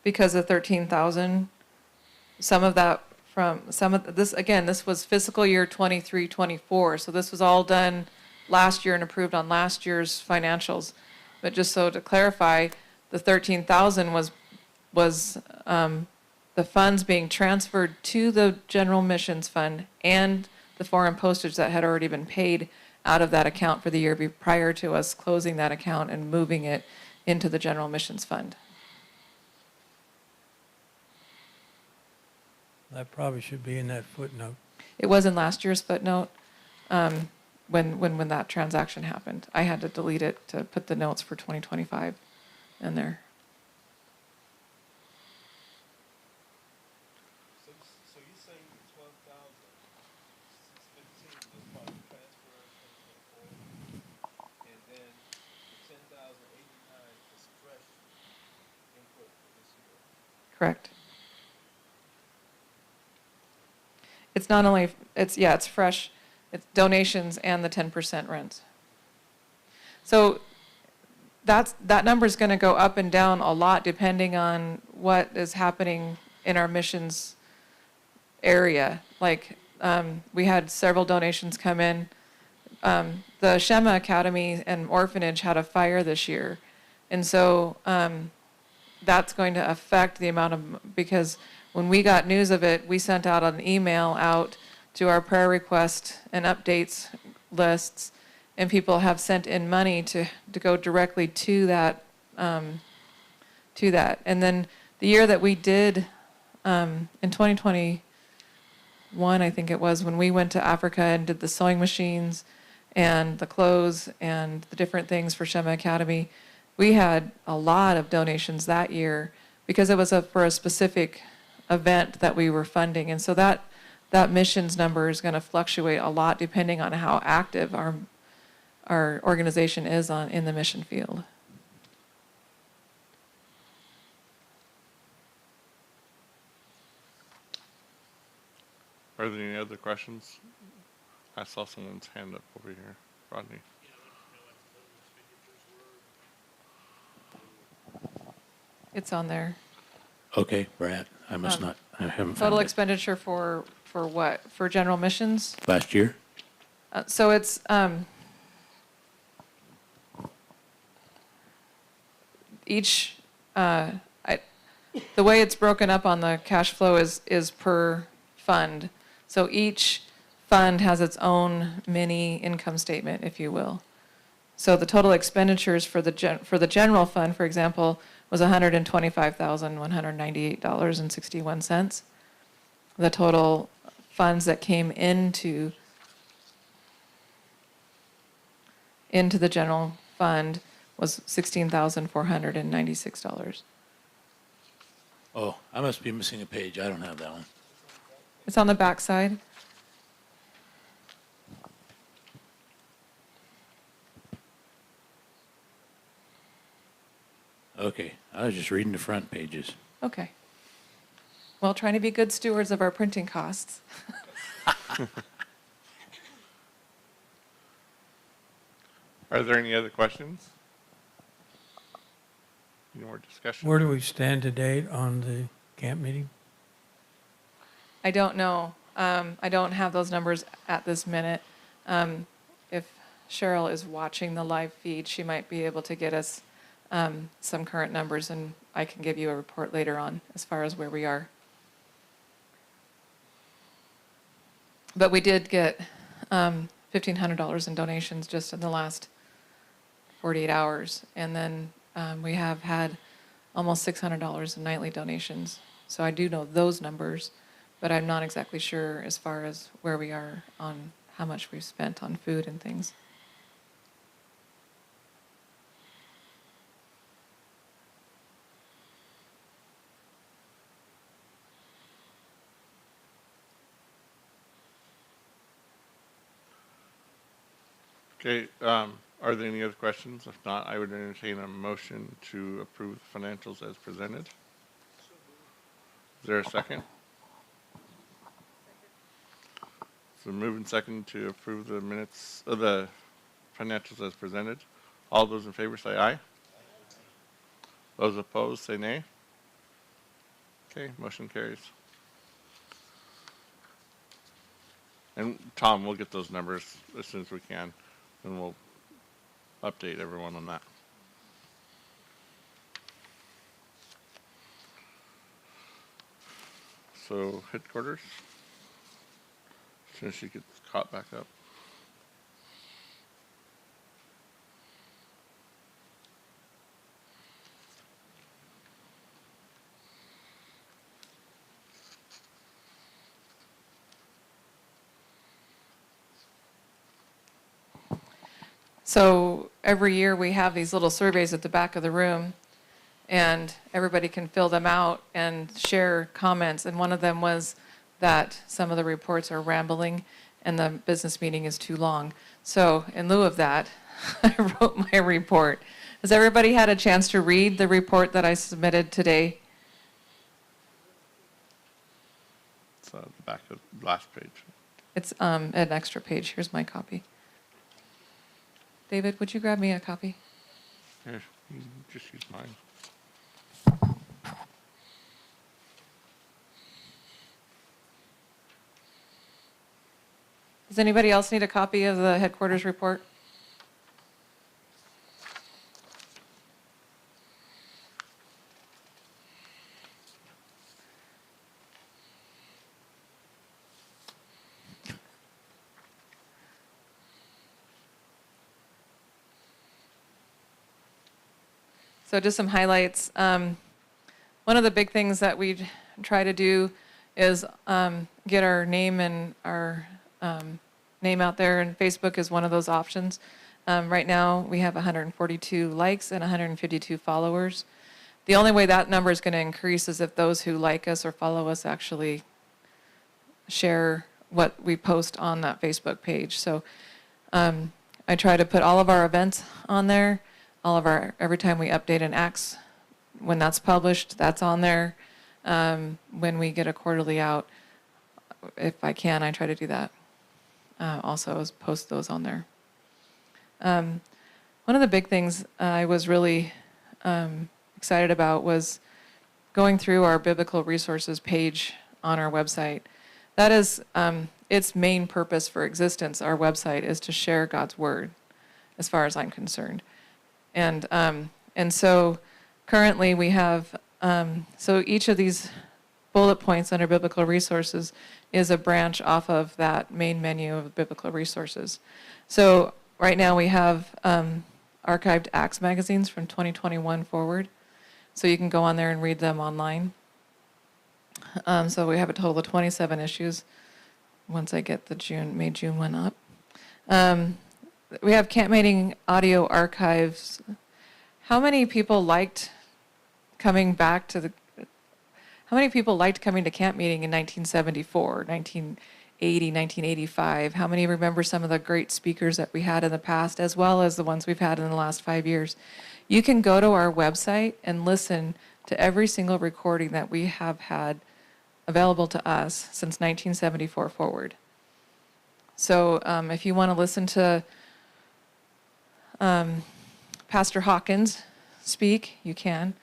Because of 13,000, some of this, again, this was fiscal year 23-24, so this was all done last year and approved on last year's financials. But just so to clarify, the 13,000 was the funds being transferred to the general missions fund and the foreign postage that had already been paid out of that account for the year prior to us closing that account and moving it into the general missions fund. That probably should be in that footnote. It was in last year's footnote when that transaction happened. I had to delete it to put the notes for 2025 in there. So you say 12,615 was part of the transfer in 2024, and then the 10,089 is fresh input for this year. Correct. It's not only, it's fresh, it's donations and the 10% rents. So that number is going to go up and down a lot depending on what is happening in our missions area. Like we had several donations come in. The Shema Academy and Orphanage had a fire this year. And so that's going to affect the amount of, because when we got news of it, we sent out an email out to our prayer request and updates lists, and people have sent in money to go directly to that. And then the year that we did, in 2021, I think it was, when we went to Africa and did the sewing machines and the clothes and the different things for Shema Academy, we had a lot of donations that year because it was for a specific event that we were funding. And so that missions number is going to fluctuate a lot depending on how active our organization is in the mission field. Are there any other questions? I saw someone's hand up over here. Rodney. It's on there. Okay, Brad, I must Um, not, I haven't Total found it. expenditure for what? For general missions? Last year? So it's, each, I, the way it's broken up on the cash flow is per fund. So each fund has its own mini income statement, if you will. So the total expenditures for the general fund, for example, was $125,198.61. The total funds that came into the general fund was $16,496. Oh, I must be missing a page. I don't have that one. It's on the back side. Okay, I was just reading the front pages. Okay. Well, trying to be good stewards of our printing costs. Are there any other questions? Any more discussion? Where do we stand to date on the camp meeting? I don't know. I don't have those numbers at this minute. If Cheryl is watching the live feed, she might be able to get us some current numbers, and I can give you a report later on as far as where we are. But we did get $1,500 in donations just in the last 48 hours. And then we have had almost $600 in nightly donations. So I do know those numbers, but I'm not exactly sure as far as where we are on how much we've spent on food and things. Okay, are there any other questions? If not, I would entertain a motion to approve the financials as presented. Is there a second? So move and second to approve the minutes of the financials as presented. All those in favor say aye. Those opposed say nay. Okay, motion carries. And Tom, we'll get those numbers as soon as we can, and we'll update everyone on that. So headquarters, as soon as she gets caught back up. So every year we have these little surveys at the back of the room, and everybody can fill them out and share comments. And one of them was that some of the reports are rambling and the business meeting is too long. So in lieu of that, I wrote my report. Has everybody had a chance to read the report that I submitted today? It's the back of the last page. It's an extra page. Here's my copy. David, would you grab me a copy? Here, you can just use mine. Does anybody else need a copy of the headquarters report? So just some highlights. One of the big things that we try to do is get our name and our name out there, and Facebook is one of those options. Right now, we have 142 likes and 152 followers. The only way that number is going to increase is if those who like us or follow us actually share what we post on that Facebook page. So I try to put all of our events on there, every time we update an ACTS, when that's published, that's on there. When we get a quarterly out, if I can, I try to do that. Also, is post those on there. One of the big things I was really excited about was going through our biblical resources page on our website. That is its main purpose for existence. Our website is to share God's word, as far as I'm concerned. And so currently we have, so each of these bullet points under biblical resources is a branch off of that main menu of biblical resources. So right now we have archived Acts magazines from 2021 forward. So you can go on there and read them online. So we have a total of 27 issues once I get the May-June one up. We have Campmeeting audio archives. How many people liked coming back to how many people liked coming to camp meeting in 1974, 1980, 1985? How many remember some of the great speakers that we had in the past, as well as the ones we've had in the last 5 years? You can go to our website and listen to every single recording that we have had available to us since 1974 forward. So if you want to listen to Pastor Hawkins speak, you can.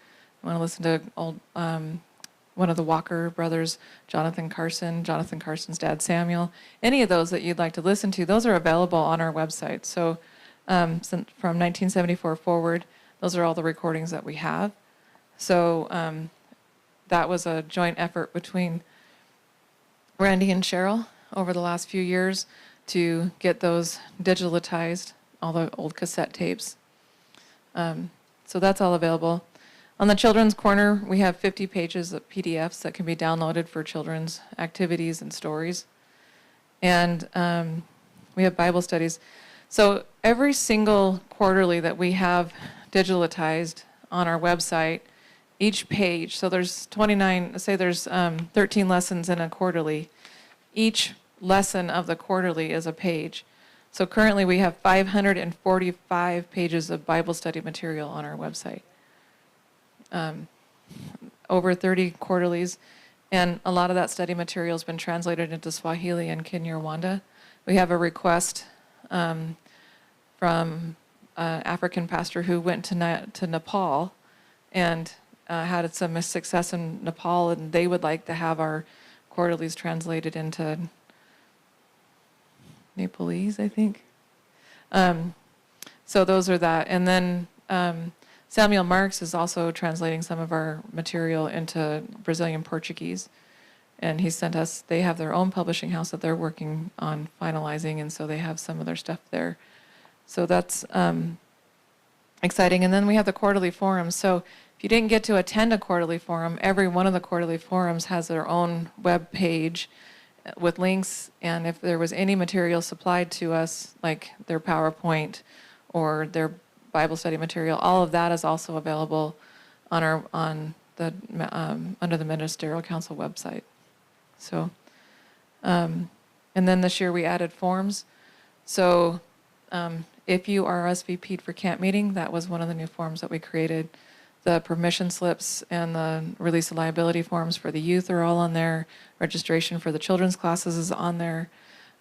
You want to listen to one of the Walker brothers, Jonathan Carson's dad, Samuel, any of those that you'd like to listen to, those are available on our website. So from 1974 forward, those are all the recordings that we have. So that was a joint effort between Randy and Cheryl over the last few years to get those digitalized, all the old cassette tapes. So that's all available. On the Children's Corner, we have 50 pages of PDFs that can be downloaded for children's activities and stories. And we have Bible studies. So every single quarterly that we have digitalized on our website, each page, so there's 29, say there's 13 lessons in a quarterly. Each lesson of the quarterly is a page. So currently we have 545 pages of Bible study material on our website. Over 30 quarterlies, and a lot of that study material has been translated into Swahili and Kinyarwanda. We have a request from an African pastor who went to Nepal and had some success in Nepal, and they would like to have our quarterlies translated into Nepalese, I think. So those are that. And then Samuel Marks is also translating some of our material into Brazilian Portuguese. And he sent us, they have their own publishing house that they're working on finalizing, and so they have some of their stuff there. So that's exciting. And then we have the quarterly forums. So if you didn't get to attend a quarterly forum, every one of the quarterly forums has their own web page with links, and if there was any material supplied to us, like their PowerPoint or their Bible study material, all of that is also available on the under the Ministerial Council website. So, and then this year we added forms. So, if you RSVP'd for camp meeting, that was one of the new forms that we created. The permission slips and the release of liability forms for the youth are all on there. Registration for the children's classes is on there.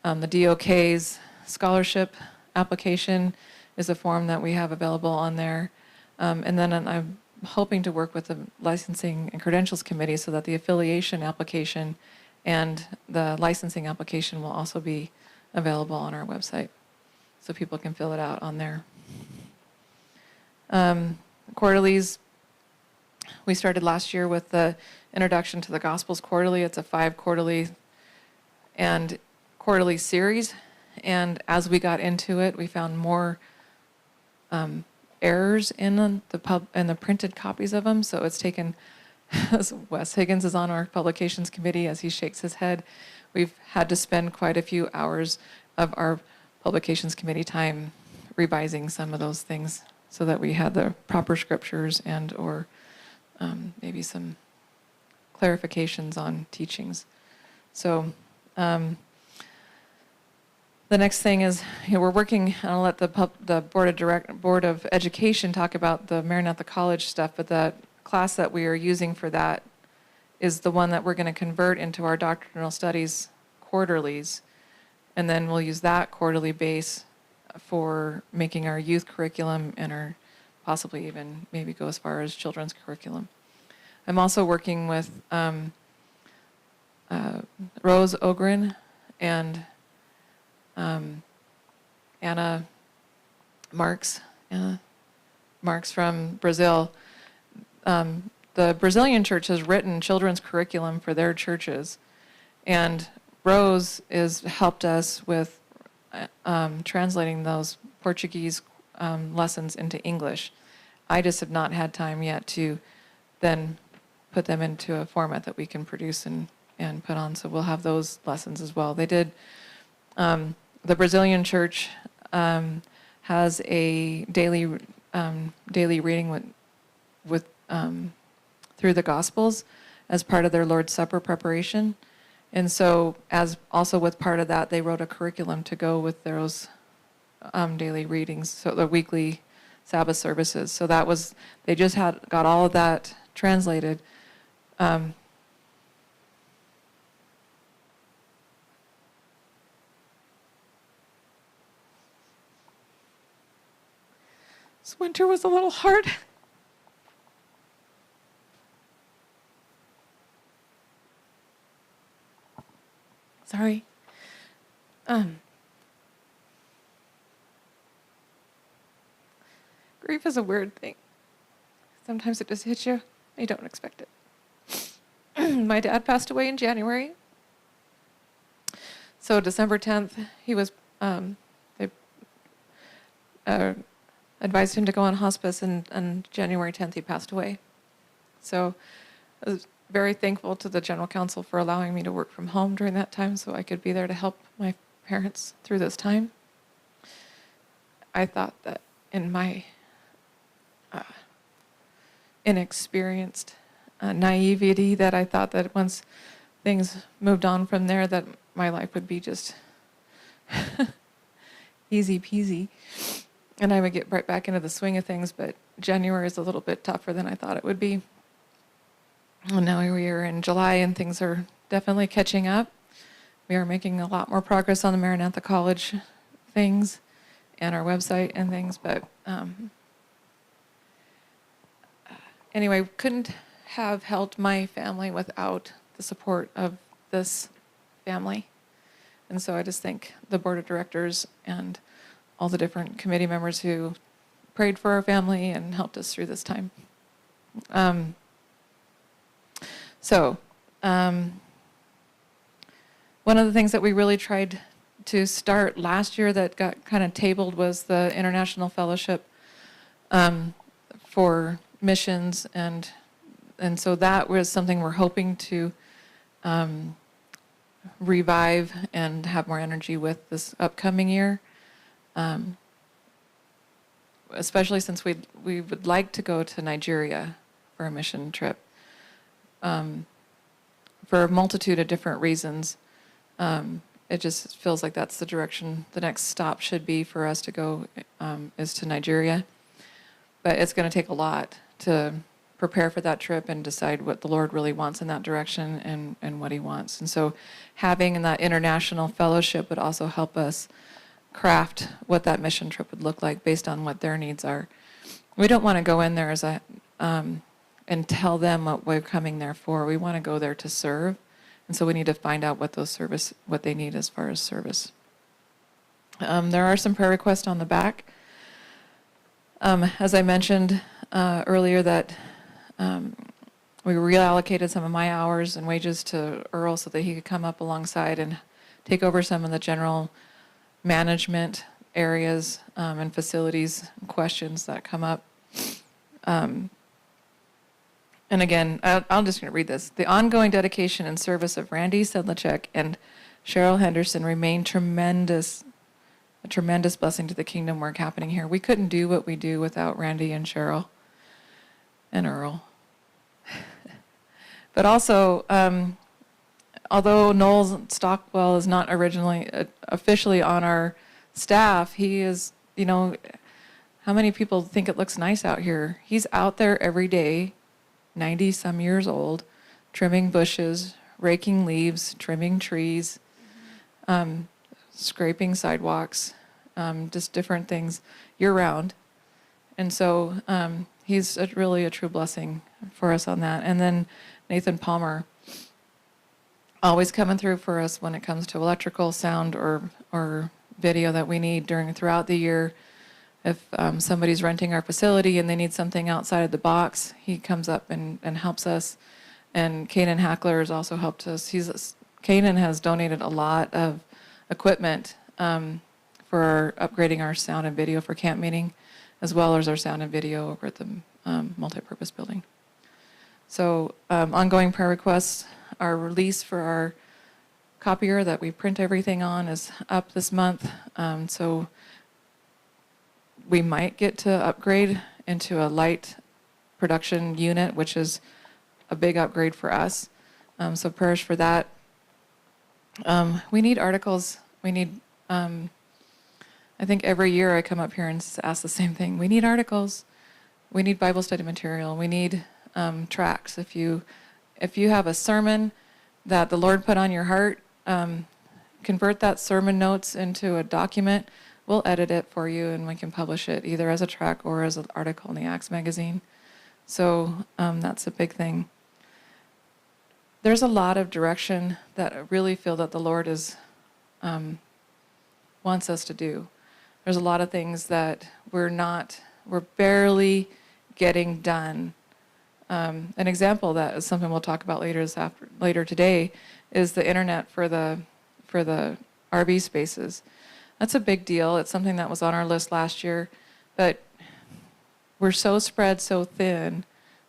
The DOK's scholarship application is a form that we have available on there. And then I'm hoping to work with the licensing and credentials committee so that the affiliation application and the licensing application will also be available on our website, so people can fill it out on there. Quarterlies, we started last year with the Introduction to the Gospels Quarterly. It's a 5 quarterly and quarterly series. And as we got into it, we found more errors in the printed copies of them. So it's taken, as Wes Higgins is on our publications committee, as he shakes his head, we've had to spend quite a few hours of our publications committee time revising some of those things so that we had the proper scriptures and or maybe some clarifications on teachings. So the next thing is, we're working, I'll let the Board of Education talk about the Maranatha College stuff, but the class that we are using for that is the one that we're going to convert into our doctrinal studies quarterlies, and then we'll use that quarterly base for making our youth curriculum and our possibly even maybe go as far as children's curriculum. I'm also working with Rose Ogren and Anna Marks, Marks from Brazil. The Brazilian church has written children's curriculum for their churches, and Rose has helped us with translating those Portuguese lessons into English. I just have not had time yet to then put them into a format that we can produce and put on, so we'll have those lessons as well. They did, the Brazilian church has a daily reading with through the Gospels as part of their Lord's Supper preparation. And so, as also with part of that, they wrote a curriculum to go with those daily readings, so the weekly Sabbath services. So that was, they just got all of that translated. This winter was a little hard. Sorry. Grief is a weird thing. Sometimes it just hits you. You don't expect it. My dad passed away in January. So December 10th, he was, they advised him to go on hospice, and on January 10th, he passed away. So I was very thankful to the general counsel for allowing me to work from home during that time so I could be there to help my parents through this time. I thought that in my inexperienced naivety, that I thought that once things moved on from there, that my life would be just easy peasy and I would get right back into the swing of things. But January is a little bit tougher than I thought it would be. And now we are in July and things are definitely catching up. We are making a lot more progress on the Maranatha College things and our website and things, but anyway, couldn't have helped my family without the support of this family. And so I just thank the board of directors and all the different committee members who prayed for our family and helped us through this time. One of the things that we really tried to start last year that got kind of tabled was the International Fellowship for missions, and so that was something we're hoping to revive and have more energy with this upcoming year, especially since we would like to go to Nigeria for a mission trip for a multitude of different reasons. It just feels like that's the direction the next stop should be for us to go, is to Nigeria. But it's going to take a lot to prepare for that trip and decide what the Lord really wants in that direction and what he wants. And so having that international fellowship would also help us craft what that mission trip would look like based on what their needs are. We don't want to go in there as a and tell them what we're coming there for. We want to go there to serve. And so we need to find out what they need as far as service. There are some prayer requests on the back. As I mentioned earlier, that we reallocated some of my hours and wages to Earl so that he could come up alongside and take over some of the general management areas and facilities questions that come up. And again, I'm just going to read this. The ongoing dedication and service of Randy Sedlacek and Cheryl Henderson remain a tremendous blessing to the kingdom work happening here. We couldn't do what we do without Randy and Cheryl and Earl. But also, although Noel Stockwell is not originally officially on our staff, he is, how many people think it looks nice out here? He's out there every day, 90-some years old, trimming bushes, raking leaves, trimming trees, scraping sidewalks, just different things year-round. And so he's really a true blessing for us on that. And then Nathan Palmer, always coming through for us when it comes to electrical, sound, or video that we need throughout the year. If somebody's renting our facility and they need something outside of the box, he comes up and helps us. And Kanan Hackler has also helped us. Kanan has donated a lot of equipment for upgrading our sound and video for camp meeting, as well as our sound and video over at the multipurpose building. So ongoing prayer requests, our release for our copier that we print everything on is up this month. So we might get to upgrade into a light production unit, which is a big upgrade for us. So prayers for that. We need articles. We need, I think every year I come up here and ask the same thing. We need articles. We need Bible study material. We need tracts. If you have a sermon that the Lord put on your heart, convert that sermon notes into a document. We'll edit it for you and we can publish it either as a tract or as an article in the Acts magazine. So that's a big thing. There's a lot of direction that I really feel that the Lord wants us to do. There's a lot of things that we're barely getting done. An example that is something we'll talk about later today is the internet for the RV spaces. That's a big deal. It's something that was on our list last year, but we're so spread so thin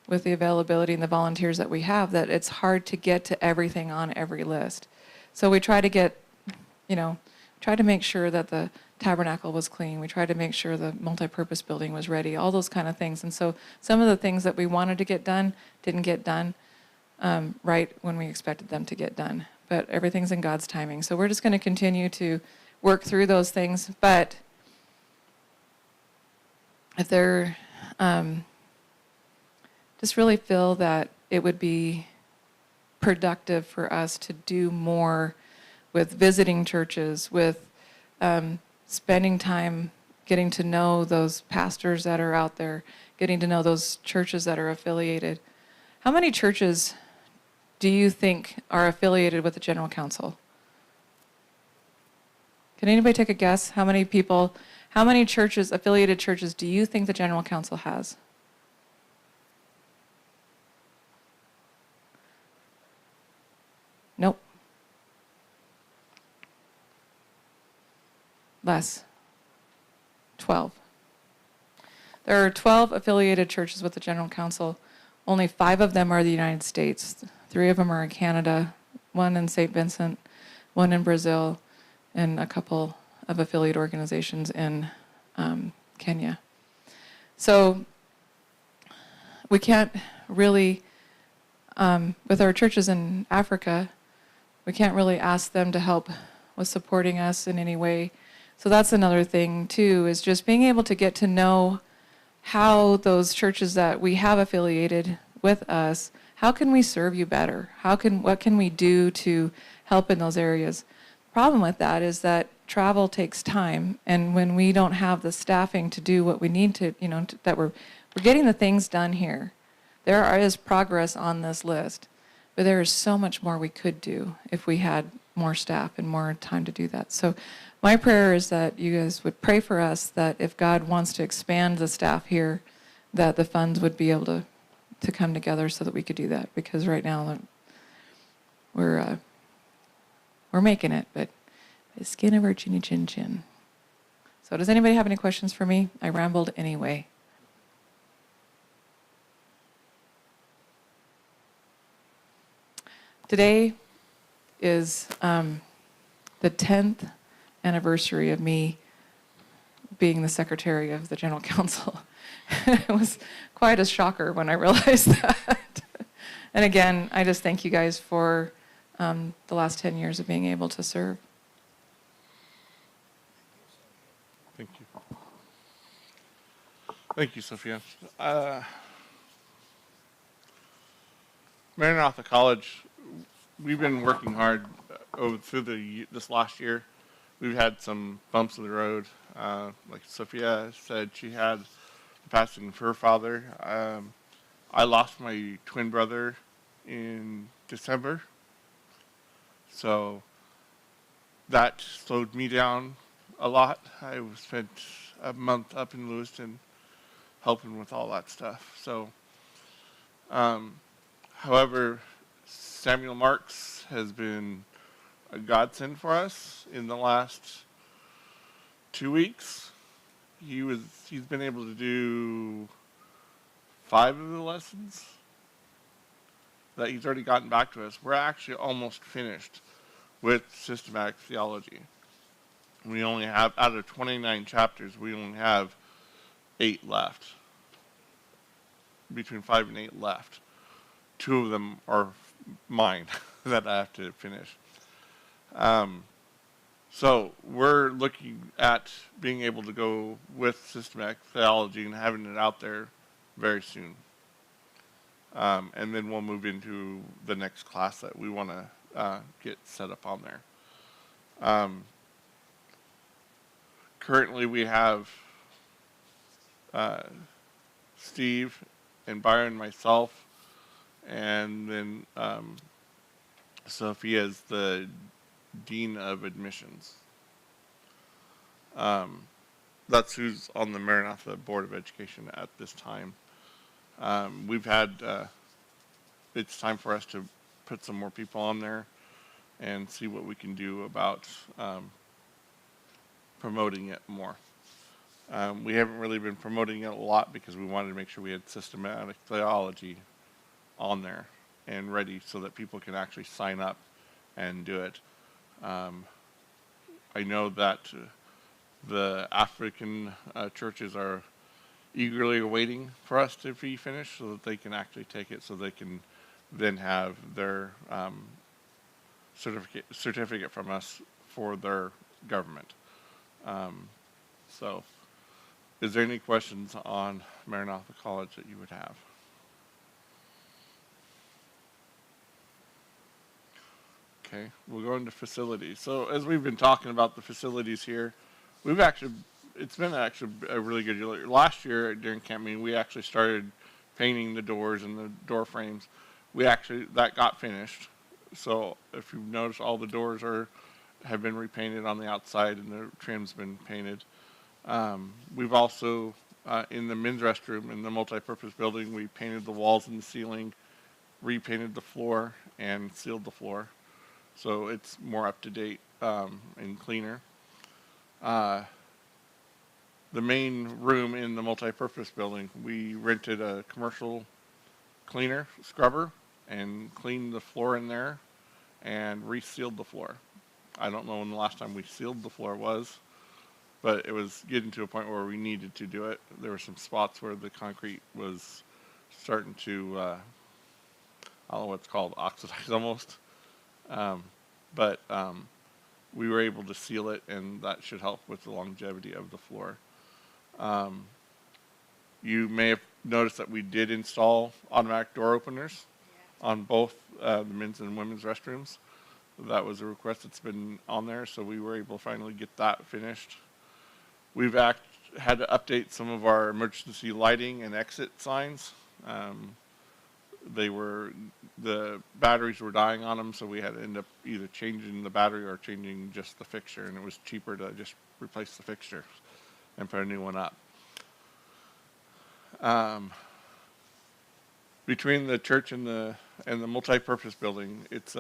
with the availability and the volunteers that we have that it's hard to get to everything on every list. So we try to make sure that the tabernacle was clean. We tried to make sure the multipurpose building was ready, all those kind of things. And so some of the things that we wanted to get done didn't get done right when we expected them to get done. But everything's in God's timing. So we're just going to continue to work through those things. But if they're just really feel that it would be productive for us to do more with visiting churches, with spending time getting to know those pastors that are out there, getting to know those churches that are affiliated. How many churches do you think are affiliated with the General Council? Can anybody take a guess? How many churches, affiliated churches, do you think the General Council has? Nope. Less. 12. There are 12 affiliated churches with the General Council. Only 5 of them are the United States. 3 of them are in Canada, 1 in St. Vincent, 1 in Brazil, and a couple of affiliate organizations in Kenya. So we can't really, with our churches in Africa, we can't really ask them to help with supporting us in any way. So that's another thing too, is just being able to get to know how those churches that we have affiliated with us, how can we serve you better? What can we do to help in those areas? The problem with that is that travel takes time, and when we don't have the staffing to do what we need to, that we're getting the things done here. There is progress on this list, but there is so much more we could do if we had more staff and more time to do that. So my prayer is that you guys would pray for us, that if God wants to expand the staff here, that the funds would be able to come together so that we could do that. Because right now we're making it, but the skin of our chinny chin chin. So does anybody have any questions for me? I rambled anyway. Today is the 10th anniversary of me being the secretary of the General Council. It was quite a shocker when I realized that. And again, I just thank you guys for the last 10 years of being able to serve. Thank you. Thank you, Sophia. Maranatha College, we've been working hard through this last year. We've had some bumps in the road. Like Sophia said, she had passing of her father. I lost my twin brother in December, so that slowed me down a lot. I spent a month up in Lewiston helping with all that stuff. So, um, however, Samuel Marks has been a godsend for us in the last 2 weeks. He's been able to do 5 of the lessons that he's already gotten back to us. We're actually almost finished with systematic theology. We only have, out of 29 chapters, we only have 8 left. Between 5 and 8 left. 2 of them are mine that I have to finish. So we're looking at being able to go with systematic theology and having it out there very soon. And then we'll move into the next class that we want to get set up on there. Currently we have Steve and Byron, myself, and then Sophia is the Dean of Admissions. That's who's on the Maranatha Board of Education at this time. We've had, it's time for us to put some more people on there and see what we can do about promoting it more. We haven't really been promoting it a lot because we wanted to make sure we had systematic theology on there and ready so that people can actually sign up and do it. I know that the African churches are eagerly awaiting for us to be finished so that they can actually take it, so they can then have their certificate from us for their government. So, is there any questions on Maranatha College that you would have? Okay, we'll go into facilities. So as we've been talking about the facilities here, it's been actually a really good year. Last year during camp meeting, we actually started painting the doors and the door frames. That got finished. So if you've noticed, all the doors have been repainted on the outside and the trim's been painted. We've also, in the men's restroom in the multi-purpose building, we painted the walls and the ceiling, repainted the floor, and sealed the floor. So it's more up to date and cleaner. The main room in the multi-purpose building, we rented a commercial cleaner, scrubber, and cleaned the floor in there and resealed the floor. I don't know when the last time we sealed the floor was, but it was getting to a point where we needed to do it. There were some spots where the concrete was starting to, I don't know what it's called, oxidize almost. But we were able to seal it, and that should help with the longevity of the floor. You may have noticed that we did install automatic door openers on both the men's and women's restrooms. That was a request that's been on there, so we were able to finally get that finished. We've had to update some of our emergency lighting and exit signs. The batteries were dying on them, so we had to end up either changing the battery or changing just the fixture, and it was cheaper to just replace the fixture and put a new one up. Between the church and the multi-purpose building, it's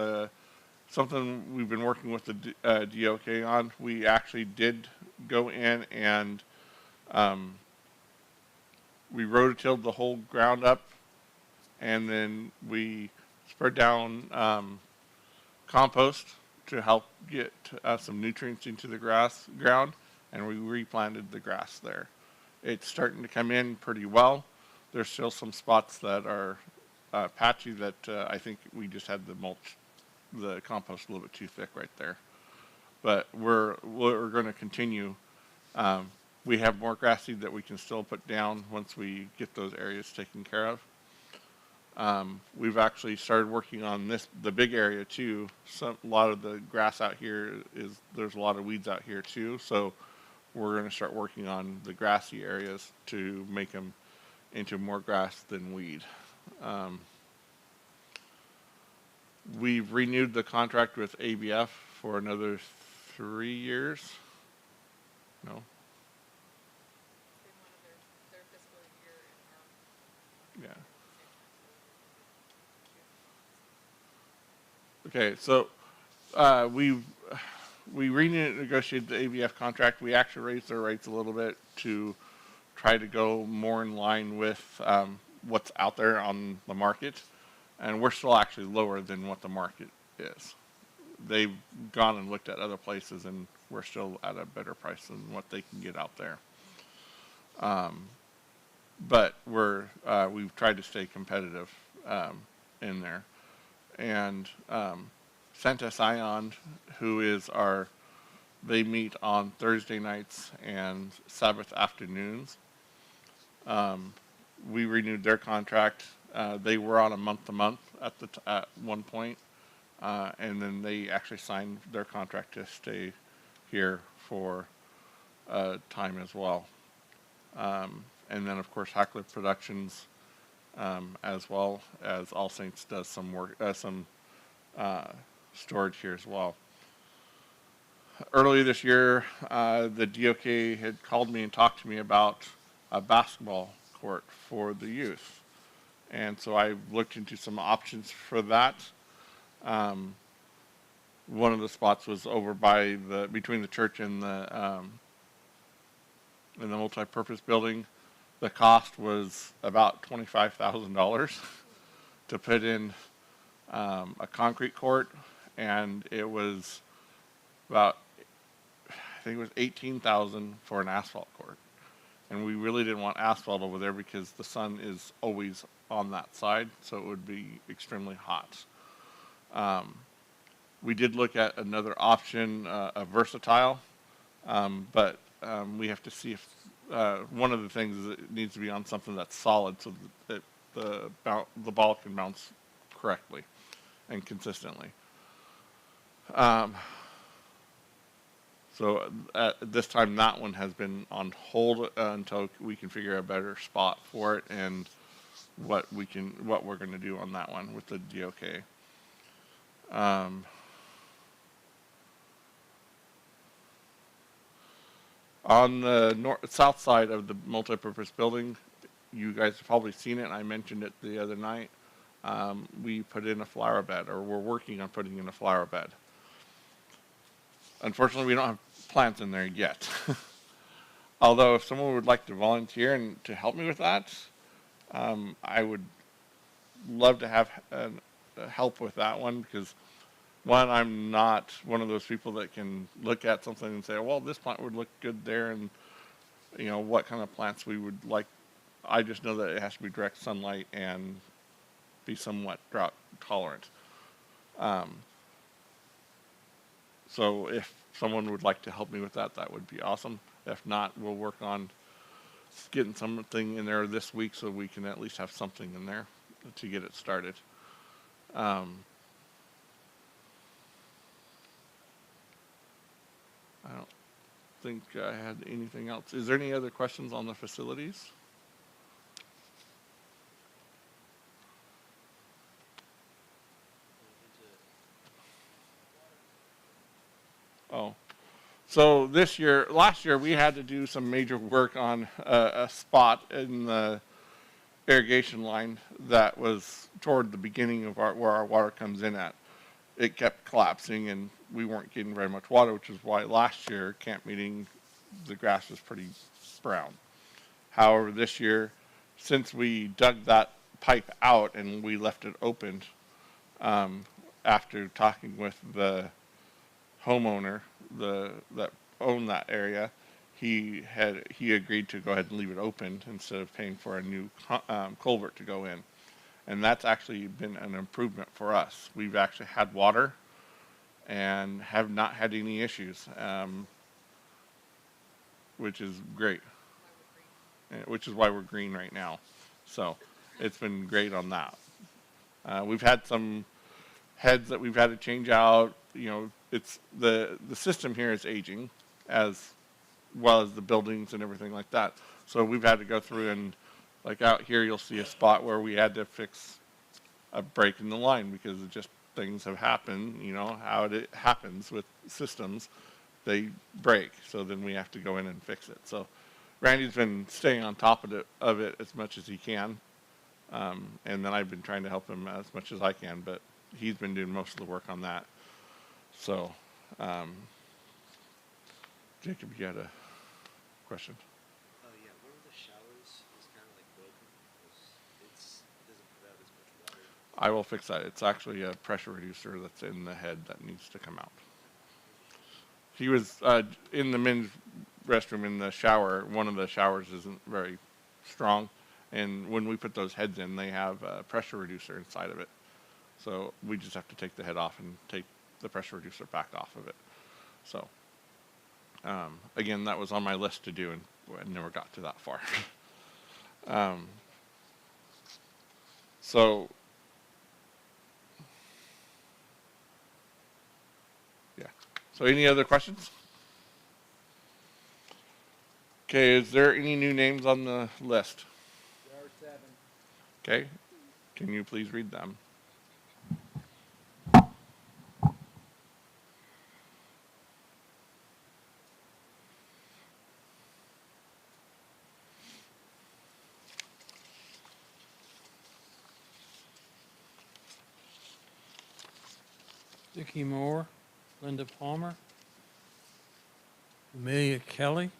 something we've been working with the DOK on. We actually did go in and we rototilled the whole ground up, and then we spread down compost to help get some nutrients into the ground, and we replanted the grass there. It's starting to come in pretty well. There's still some spots that are patchy that I think we just had the compost a little bit too thick right there. But we're going to continue. We have more grass seed that we can still put down once we get those areas taken care of. We've actually started working on the big area too. A lot of the grass out here there's a lot of weeds out here too. So we're going to start working on the grassy areas to make them into more grass than weed. Um, we've renewed the contract with ABF for another 3 years. No. Yeah. Okay, so we renegotiated the ABF contract. We actually raised their rates a little bit to try to go more in line with what's out there on the market, and we're still actually lower than what the market is. They've gone and looked at other places, and we're still at a better price than what they can get out there. But we've tried to stay competitive in there. And Santa Sion, who is they meet on Thursday nights and Sabbath afternoons. We renewed their contract. They were on a month-to-month at one point, and then they actually signed their contract to stay here for time as well. And then, of course, Hackler Productions, as well as All Saints, does some work, some storage here as well. Earlier this year, the DOK had called me and talked to me about a basketball court for the youth. And so I looked into some options for that. One of the spots was over by between the church and the multi-purpose building. The cost was about $25,000 to put in a concrete court, and it was about, I think it was $18,000 for an asphalt court. And we really didn't want asphalt over there because the sun is always on that side, so it would be extremely hot. We did look at another option, a versatile, but we have to see if one of the things is it needs to be on something that's solid so that the ball can bounce correctly and consistently. So at this time, that one has been on hold until we can figure out a better spot for it and what we're going to do on that one with the DOK. On the south side of the multipurpose building, you guys have probably seen it, and I mentioned it the other night. We put in a flower bed, or we're working on putting in a flower bed. Unfortunately, we don't have plants in there yet. Although if someone would like to volunteer and to help me with that, I would love to have help with that one, because one, I'm not one of those people that can look at something and say, well, this plant would look good there, and what kind of plants we would like. I just know that it has to be direct sunlight and be somewhat drought tolerant. So if someone would like to help me with that, that would be awesome. If not, we'll work on getting something in there this week so we can at least have something in there to get it started. I don't think I had anything else. Is there any other questions on the facilities? Oh, so last year we had to do some major work on a spot in the irrigation line that was toward the beginning of where our water comes in at. It kept collapsing and we weren't getting very much water, which is why last year, Campmeeting, the grass was pretty brown. However, this year, since we dug that pipe out and we left it open, after talking with the homeowner that owned that area, he agreed to go ahead and leave it open instead of paying for a new culvert to go in. And that's actually been an improvement for us. We've actually had water and have not had any issues, which is great. Which is why we're green right now. So it's been great on that. We've had some heads that we've had to change out. It's the system here is aging, as well as the buildings and everything like that. So we've had to go through and, like out here, you'll see a spot where we had to fix a break in the line because it just things have happened. You know how it happens with systems; they break. So then we have to go in and fix it. So Randy's been staying on top of it as much as he can, and then I've been trying to help him as much as I can. But he's been doing most of the work on that. So, Jacob, you had a question? Oh yeah, one of the showers is kind of like broken. It doesn't put out as much water. I will fix that. It's actually a pressure reducer that's in the head that needs to come out. He was in the men's restroom in the shower. One of the showers isn't very strong, and when we put those heads in, they have a pressure reducer inside of it. So we just have to take the head off and take the pressure reducer back off of it. So again, that was on my list to do, and I never got to that far. So yeah. So any other questions? Okay, is there any new names on the list? There are 7. Okay, can you please read them? Vicki Moore, Linda Palmer, Amelia Kelly,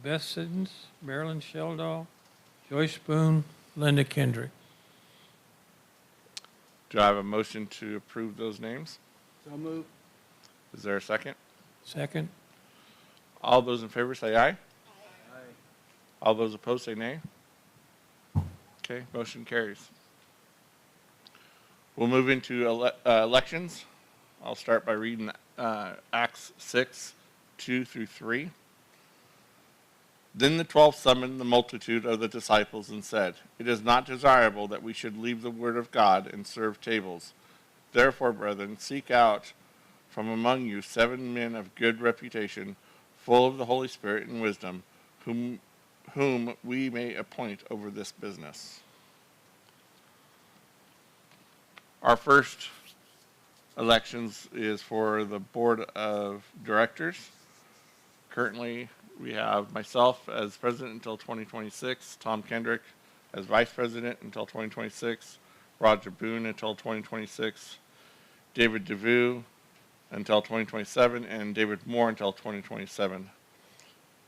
Beth Siddons, Marilyn Sheldall, Joyce Boone, Linda Kendrick. Do I have a motion to approve those names? So moved. Is there a second? Second. All those in favor say aye. Aye. All those opposed say nay. Okay, motion carries. We'll move into elections. I'll start by reading Acts 6, 2 through 3. Then the 12 summoned the multitude of the disciples and said, "It is not desirable that we should leave the word of God and serve tables. Therefore, brethren, seek out from among you 7 men of good reputation, full of the Holy Spirit and wisdom, whom we may appoint over this business." Our first elections is for the board of directors. Currently, we have myself as president until 2026, Tom Kendrick as vice president until 2026, Roger Boone until 2026, David DeVue until 2027, and David Moore until 2027.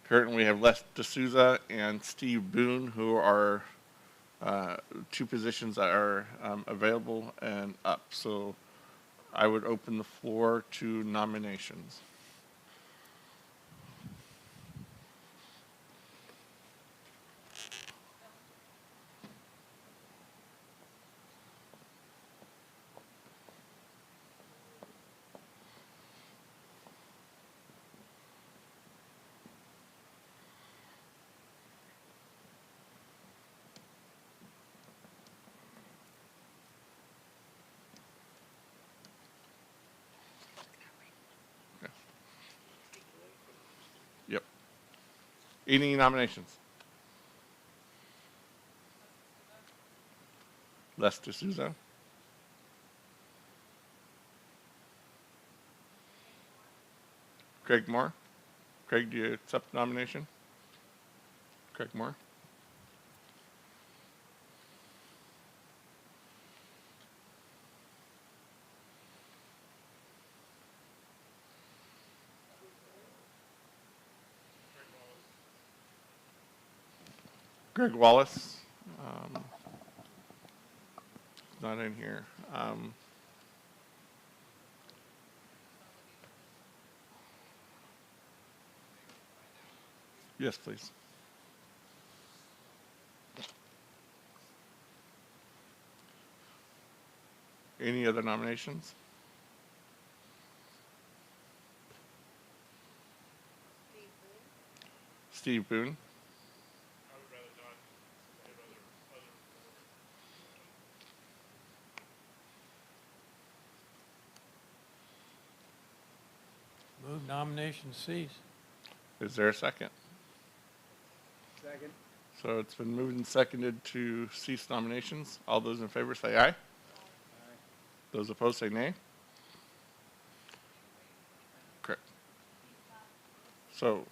Currently, we have Les D'Souza and Steve Boone, who are 2 positions that are available and up. So I would open the floor to nominations. Yep. Any nominations? Les D'Souza. Craig Moore. Craig, do you accept the nomination? Craig Moore. Greg Wallace. Not in here. Yes, please. Any other nominations? Steve Boone. Move nomination cease. Is there a second? Second. So it's been moved and seconded to cease nominations. All those in favor say aye. Aye. Those opposed say nay. Correct. So,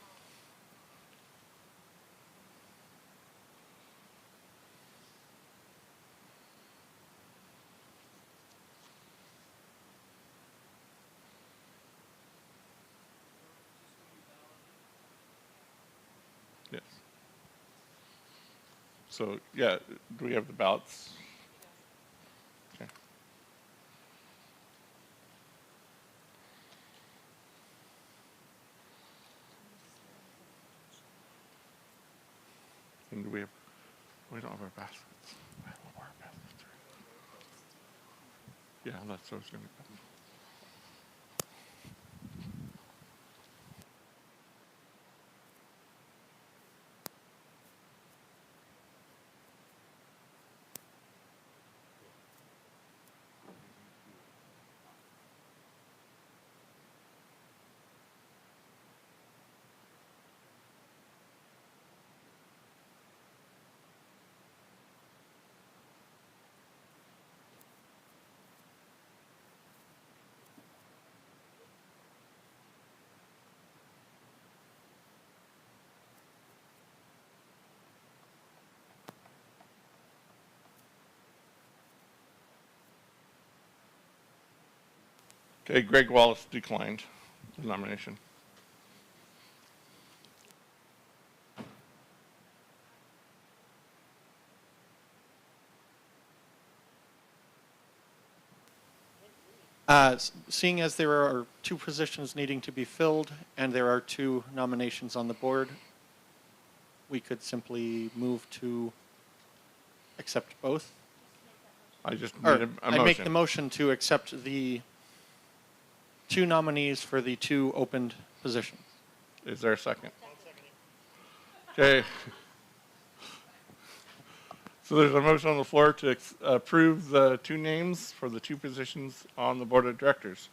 yes. So, yeah, do we have the ballots? Okay. And do we have, we don't have our baskets. I don't know where our baskets are. Yeah, that's what I was going to do. Okay, Greg Wallace declined the nomination. Seeing as there are two positions needing to be filled and there are two nominations on the board, we could simply move to accept both. I just Or need a I make the motion. motion to accept the two nominees for the two opened positions. Is there a second? Okay. So there's a motion on the floor to approve the two names for the two positions on the board of directors.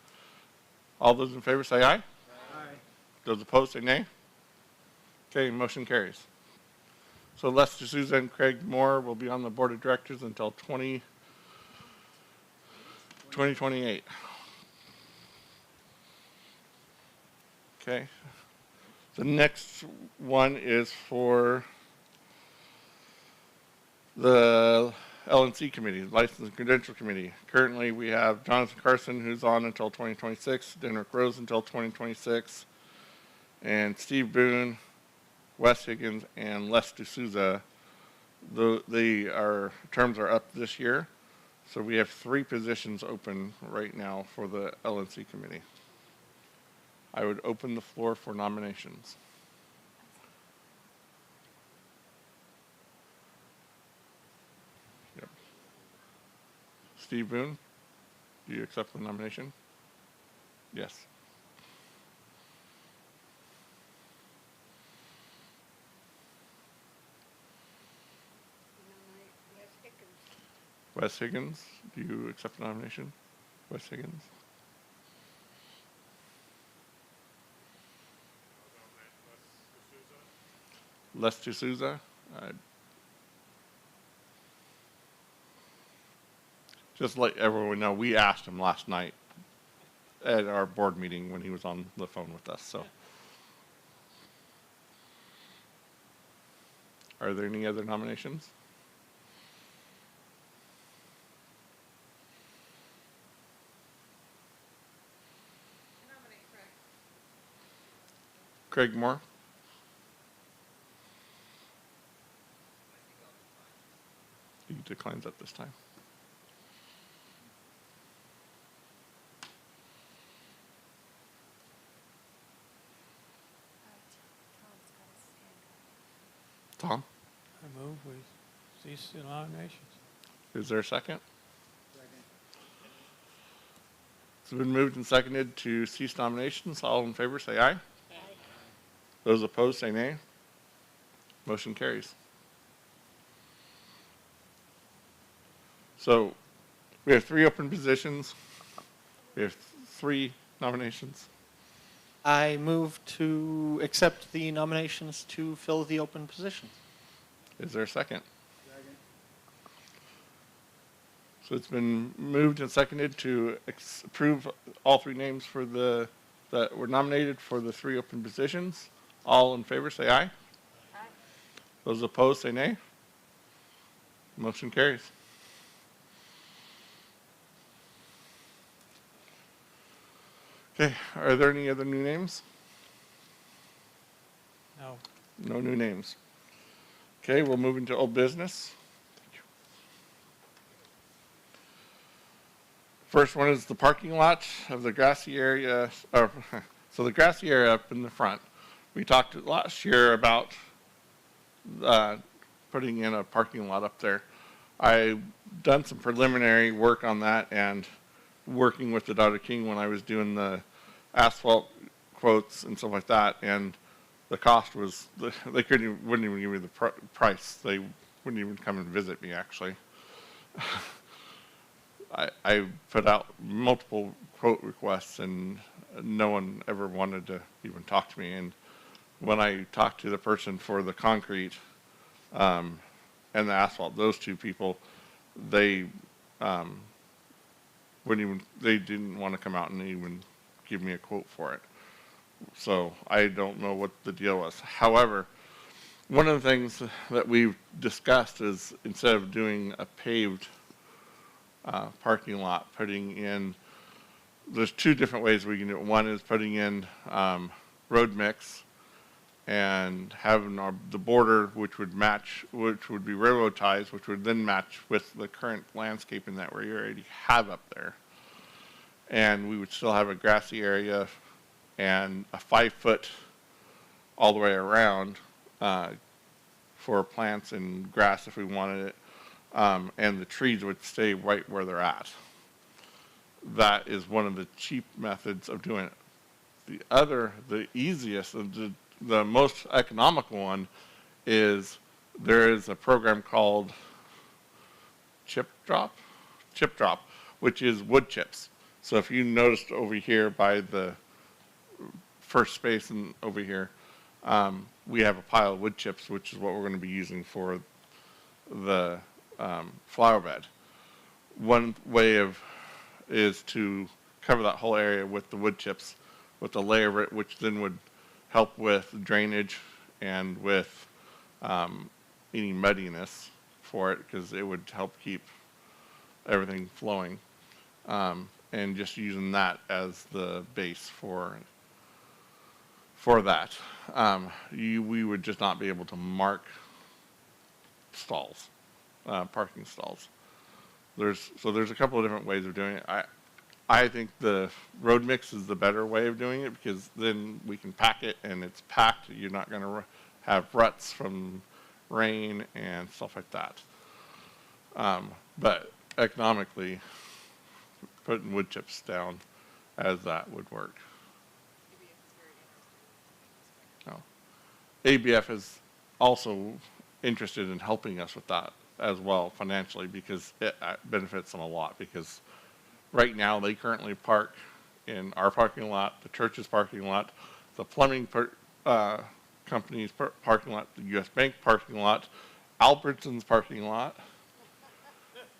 All those in favor say aye. Aye. Those opposed say nay. Okay, motion carries. So Lester Souza and Craig Moore will be on the board of directors until 2028. Okay. The next one is for the LNC committee, License and Credential Committee. Currently, we have Jonathan Carson, who's on until 2026, Denrick Rose until 2026, and Steve Boone, Wes Higgins, and Les D'Souza. Our terms are up this year, so we have 3 positions open right now for the LNC committee. I would open the floor for nominations. Yep. Steve Boone, do you accept the nomination? Yes. Wes Higgins, do you accept the nomination? Wes Higgins? Les D'Souza? Just let everyone know, we asked him last night at our board meeting when he was on the phone with us, so. Are there any other nominations? Craig Moore? He declines at this time. Tom? I move we cease the nominations. Is there a second? Second. It's been moved and seconded to cease nominations. All in favor say aye. Aye. Those opposed say nay. Motion carries. So we have 3 open positions. We have 3 nominations. I move to accept the nominations to fill the open positions. Is there a second? Second. So it's been moved and seconded to approve all three names for that were nominated for the three open positions. All in favor, say aye. Aye. Those opposed, say nay. Motion carries. Okay, are there any other new names? No. No new names. Okay, we'll move into old business. First one is the parking lot of the grassy area. So the grassy area up in the front. We talked last year about putting in a parking lot up there. I've done some preliminary work on that and working with the Dr. King when I was doing the asphalt quotes and stuff like that. And the cost was, they wouldn't even give me the price. They wouldn't even come and visit me, actually. I put out multiple quote requests and no one ever wanted to even talk to me. And when I talked to the person for the concrete and the asphalt, those two people, they they didn't want to come out and even give me a quote for it. So I don't know what the deal was. However, one of the things that we've discussed is instead of doing a paved parking lot, putting in, there's two different ways we can do it. One is putting in road mix and having the border, which would match, which would be railroad ties, which would then match with the current landscaping that we already have up there. And we would still have a grassy area and a 5-foot all the way around for plants and grass if we wanted it. And the trees would stay right where they're at. That is one of the cheap methods of doing it. The easiest, the most economical one is there is a program called Chip Drop, which is wood chips. So if you noticed over here by the first space and over here, we have a pile of wood chips, which is what we're going to be using for the flower bed. One way is to cover that whole area with the wood chips, with a layer of it, which then would help with drainage and with any muddiness for it, because it would help keep everything flowing. And just using that as the base for that. We would just not be able to mark stalls, parking stalls. There's a couple of different ways of doing it. I think the road mix is the better way of doing it, because then we can pack it and it's packed. You're not going to have ruts from rain and stuff like that. But economically, putting wood chips down as that would work. No. ABF is also interested in helping us with that as well financially, because it benefits them a lot. Because right now they currently park in our parking lot, the church's parking lot, the plumbing company's parking lot, the U.S. Bank parking lot, Albertson's parking lot.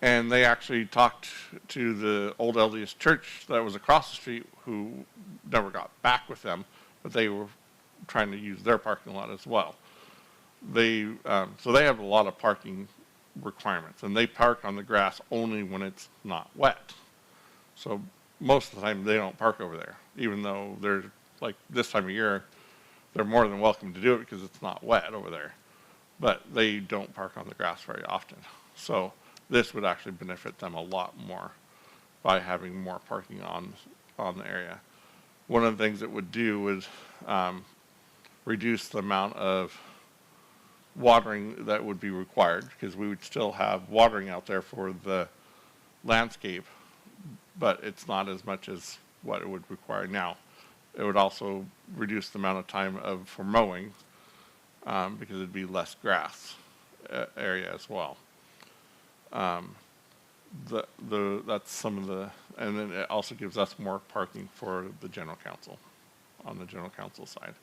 And they actually talked to the old LDS church that was across the street, who never got back with them, but they were trying to use their parking lot as well. So they have a lot of parking requirements, and they park on the grass only when it's not wet. So most of the time they don't park over there, even though they're, like this time of year, they're more than welcome to do it because it's not wet over there. But they don't park on the grass very often. So this would actually benefit them a lot more by having more parking on the area. One of the things it would do is reduce the amount of watering that would be required, because we would still have watering out there for the landscape, but it's not as much as what it would require now. It would also reduce the amount of time for mowing, because it'd be less grass area as well. That's some of the, and then it also gives us more parking for the general council on the general counsel side.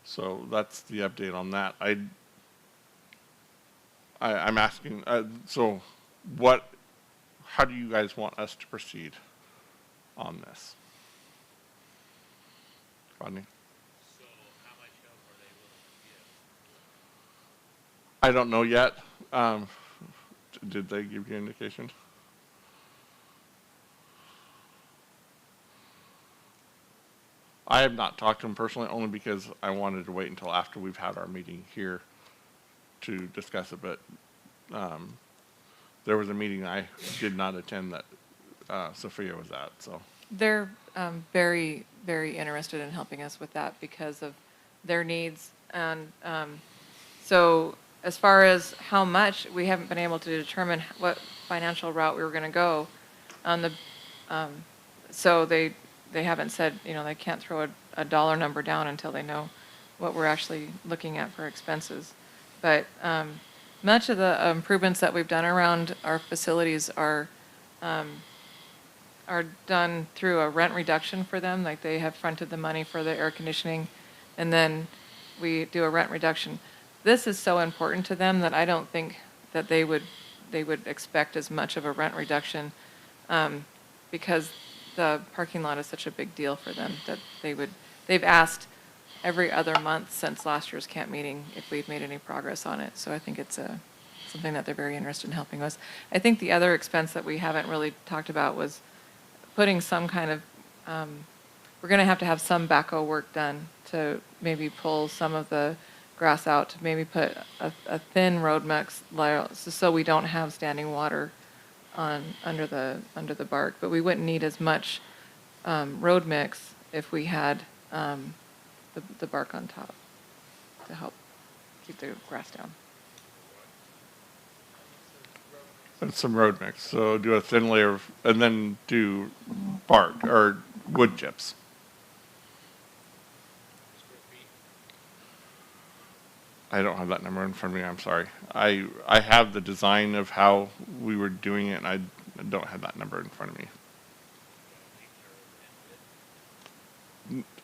So that's the update on that. I'm asking, so how do you guys want us to proceed on this? Rodney? So how much help are they willing to give? I don't know yet. Did they give you an indication? I have not talked to him personally, only because I wanted to wait until after we've had our meeting here to discuss it. But there was a meeting I did not attend that Sophia was at. So They're very, very interested in helping us with that because of their needs. And so as far as how much, we haven't been able to determine what financial route we were going to go on the, so they haven't said, they can't throw a dollar number down until they know what we're actually looking at for expenses. But much of the improvements that we've done around our facilities are done through a rent reduction for them, like they have fronted the money for the air conditioning, and then we do a rent reduction. This is so important to them that I don't think that they would expect as much of a rent reduction, because the parking lot is such a big deal for them that they've asked every other month since last year's camp meeting if we've made any progress on it. So I think it's something that they're very interested in helping us. I think the other expense that we haven't really talked about was putting some kind of, we're going to have some backhoe work done to maybe pull some of the grass out, to maybe put a thin road mix layer so we don't have standing water under the bark. But we wouldn't need as much road mix if we had the bark on top to help keep the grass down. and some road mix. So do a thin layer and then do bark or wood chips. I don't have that number in front of me. I'm sorry. I have the design of how we were doing it, and I don't have that number in front of me.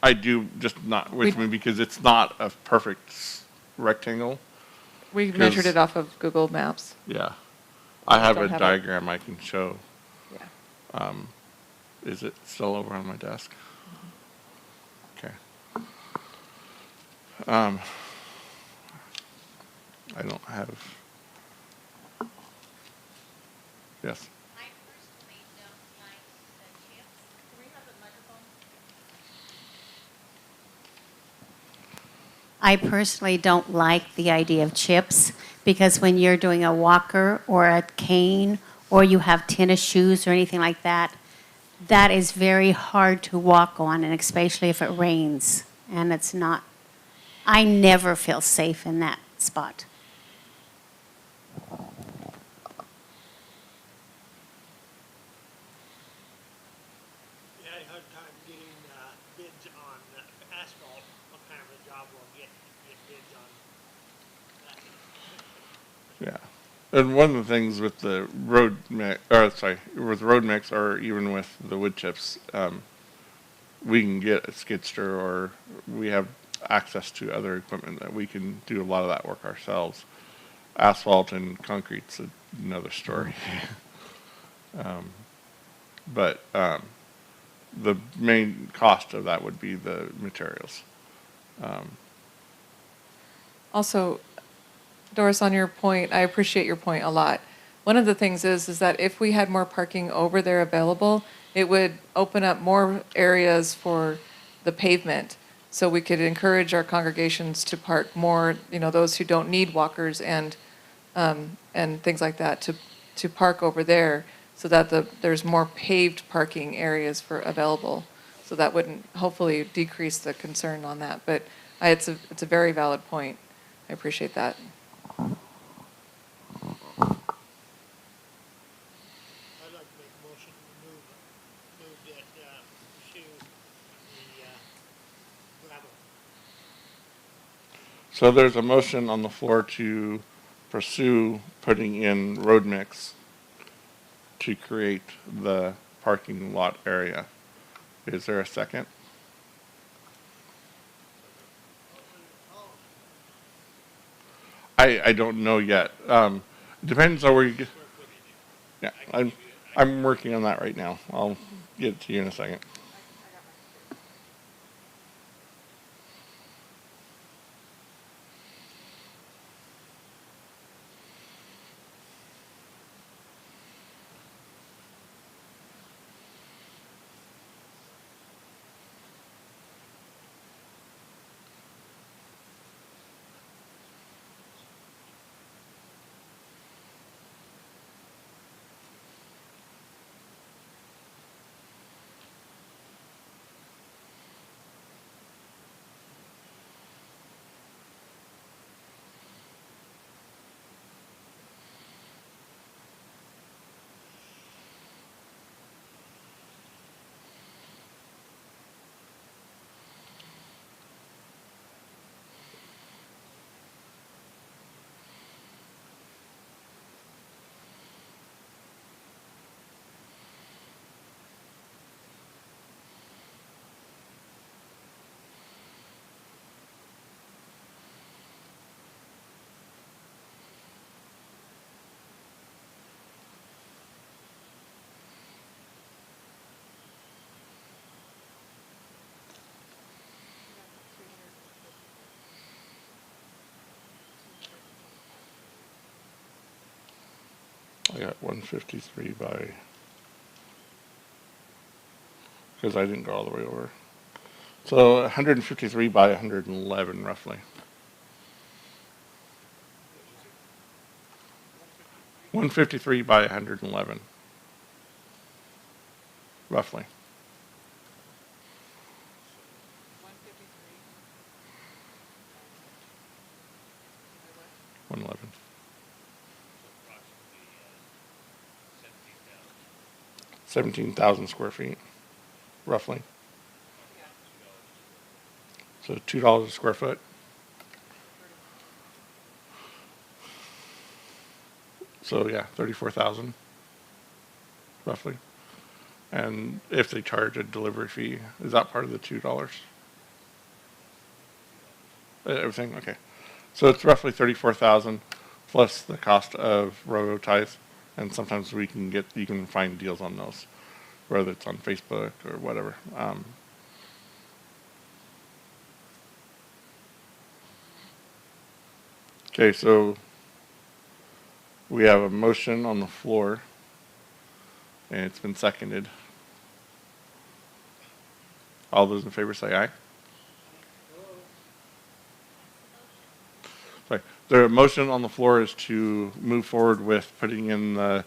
I do, just not with me because it's not a perfect rectangle. We measured it off of Google Maps. Yeah. I have don't a have it. diagram I can show. Yeah. Is it still over on my desk? Okay. I don't have. Yes. I personally don't like the chips. Can we have the microphone? I personally don't like the idea of chips because when you're doing a walker or a cane or you have tennis shoes or anything like that, that is very hard to walk on, and especially if it rains and it's not. I never feel safe in that spot. We had a hard time getting bids on asphalt. What kind of a job we'll get bids on that? Yeah. And one of the things with the road mix, with road mix, or even with the wood chips, we can get a skid steer, or we have access to other equipment that we can do a lot of that work ourselves. Asphalt and concrete's another story. But the main cost of that would be the materials. Also, Doris, on your point, I appreciate your point a lot. One of the things is that if we had more parking over there available, it would open up more areas for the pavement. So we could encourage our congregations to park more, those who don't need walkers and things like that, to park over there so that there's more paved parking areas available. So that wouldn't hopefully decrease the concern on that. But it's a very valid point. I appreciate that. I'd like to make a motion to move that, pursue the gravel. So there's a motion on the floor to pursue putting in road mix to create the parking lot area. Is there a second? I don't know yet. Depends on where you get. Yeah, I'm working on that right now. I'll get it to you in a second. I got 153 by, because I didn't go all the way over. So 153 by 111 roughly. 153 by 111 roughly. 111. 17,000 square feet, roughly. So $2 a square foot. So yeah, 34,000, roughly. And if they charge a delivery fee, is that part of the $2? Everything, okay. So it's roughly 34,000 plus the cost of railroad ties, and sometimes you can find deals on those, whether it's on Facebook or whatever. Okay, so we have a motion on the floor, and it's been seconded. All those in favor say aye. Sorry, the motion on the floor is to move forward with putting in the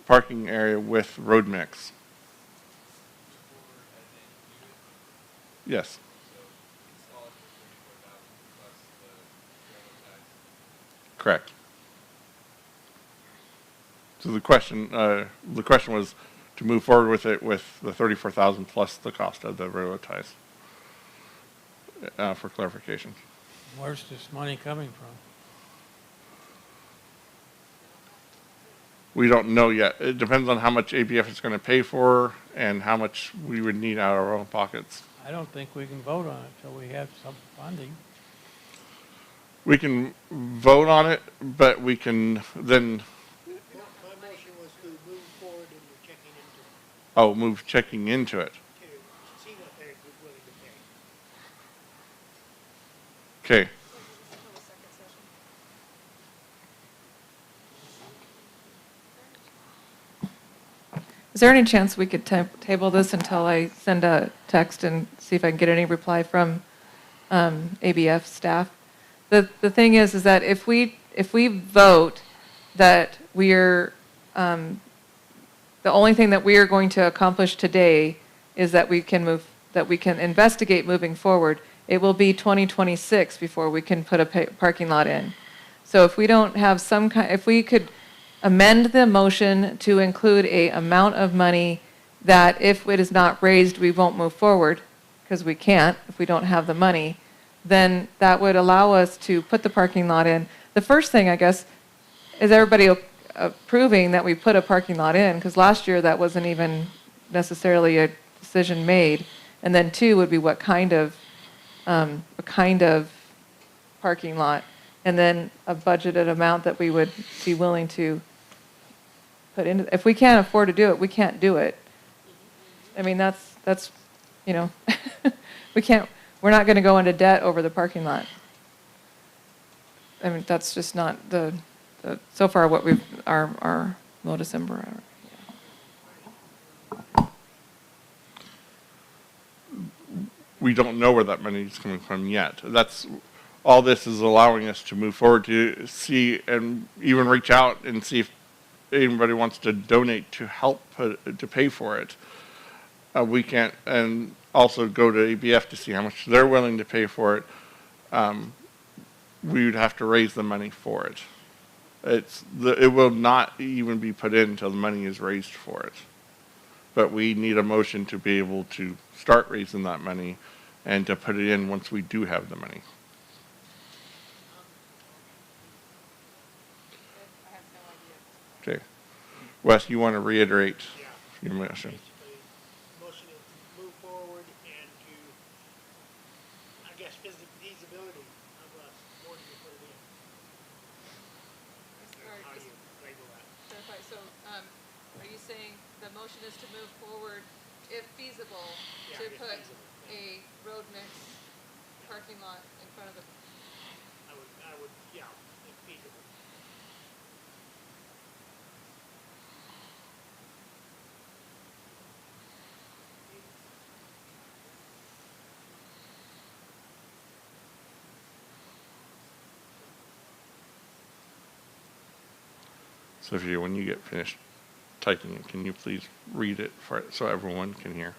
parking area with road mix. Yes. Correct. So the question was to move forward with it with the 34,000 plus the cost of the railroad ties. For clarification. Where's this money coming from? We don't know yet. It depends on how much ABF is going to pay for and how much we would need out of our own pockets. I don't think we can vote on it till we have some funding. We can vote on it, but we can then, My motion was to move forward and we're checking into it, move checking into it. to see what they're willing to pay. Okay. Is there any chance we could table this until I send a text and see if I can get any reply from ABF staff? The thing is that if we vote that we're, the only thing that we are going to accomplish today is that we can investigate moving forward, it will be 2026 before we can put a parking lot in. So if we don't have if we could amend the motion to include a amount of money that if it is not raised, we won't move forward, because we can't if we don't have the money, then that would allow us to put the parking lot in. The first thing, I guess, is everybody approving that we put a parking lot in, because last year that wasn't even necessarily a decision made. And then 2 would be what kind of parking lot, and then a budgeted amount that we would be willing to put into. If we can't afford to do it, we can't do it. I mean, that's, you know, we're not gonna go into debt over the parking lot. I mean, that's just not so far what our modus operandi. We don't know where that money is coming from yet. All this is allowing us to move forward to see and even reach out and see if anybody wants to donate to help to pay for it. We can't, and also go to ABF to see how much they're willing to pay for it. We would have to raise the money for it. It will not even be put in until the money is raised for it. But we need a motion to be able to start raising that money and to put it in once we do have the money. Okay. Wes, you want to reiterate your motion? Basically, motion is to move forward and to, I guess, feasibility of us wanting to put it in. Or how do you label that? Clarify, so, are you saying the motion is to move forward, if feasible, Yeah, to if put feasible. a road mix parking lot in front of the, I would, yeah, if feasible. Sophia, when you get finished typing it, can you please read it so everyone can hear?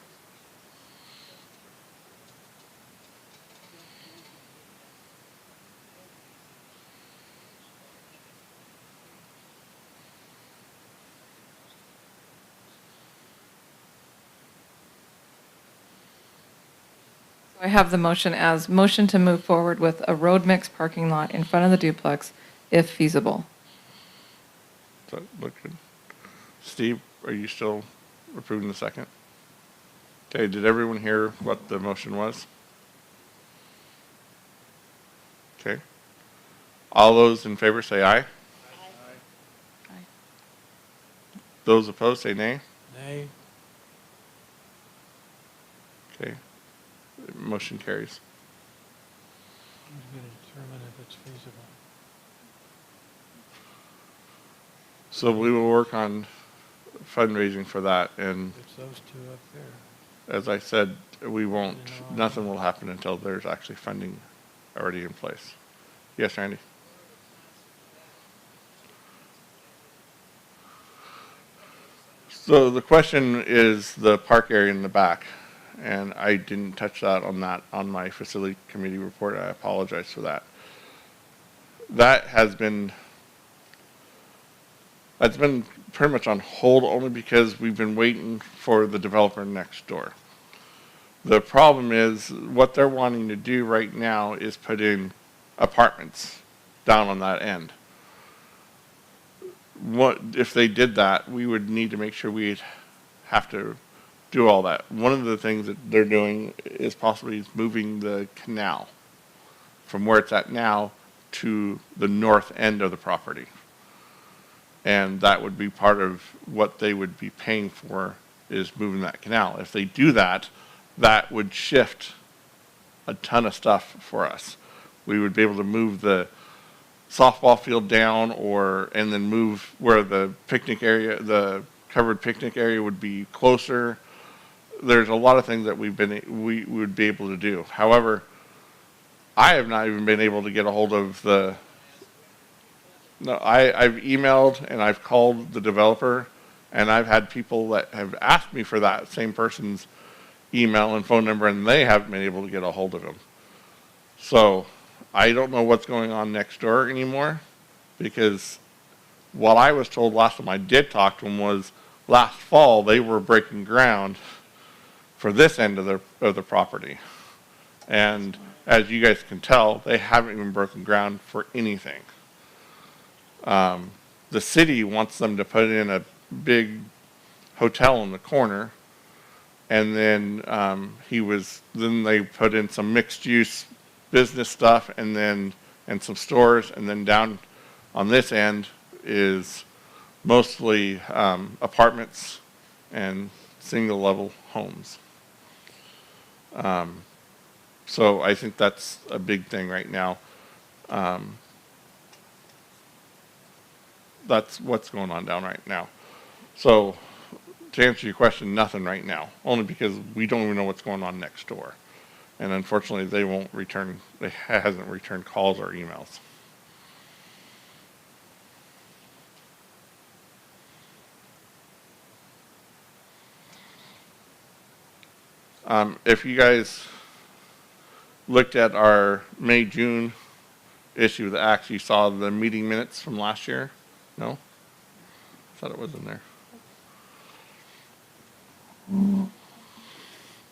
I have the motion as motion to move forward with a road mix parking lot in front of the duplex, if feasible. Does that look good? Steve, are you still approving the second? Okay, did everyone hear what the motion was? Okay. All those in favor say aye. Aye. Those opposed say nay. Nay. Okay. Motion carries. Who's going to determine if it's feasible? So we will work on fundraising for that, and It's those two up there. as I said, nothing will happen until there's actually funding already in place. Yes, Randy? So the question is the park area in the back, and I didn't touch that on my facility committee report. I apologize for that. That's been pretty much on hold only because we've been waiting for the developer next door. The problem is what they're wanting to do right now is put in apartments down on that end. What if they did that? We would need to make sure we'd have to do all that. One of the things that they're doing is possibly moving the canal from where it's at now to the north end of the property. And that would be part of what they would be paying for, is moving that canal. If they do that, that would shift a ton of stuff for us. We would be able to move the softball field down, and then move where the picnic area, the covered picnic area, would be closer. There's a lot of things that we would be able to do. However, I have not even been able to get a hold of I've emailed and I've called the developer, and I've had people that have asked me for that same person's email and phone number, and they haven't been able to get a hold of him. So I don't know what's going on next door anymore, because what I was told last time I did talk to them was last fall they were breaking ground for this end of the property. And as you guys can tell, they haven't even broken ground for anything. The city wants them to put in a big hotel in the corner, and then then they put in some mixed use business stuff, and some stores, and then down on this end is mostly apartments and single level homes. So I think that's a big thing right now. That's what's going on down right now. So to answer your question, nothing right now, only because we don't even know what's going on next door. And unfortunately, they hasn't returned calls or emails. If you guys looked at our May, June issue that actually saw the meeting minutes from last year, no? I thought it was in there.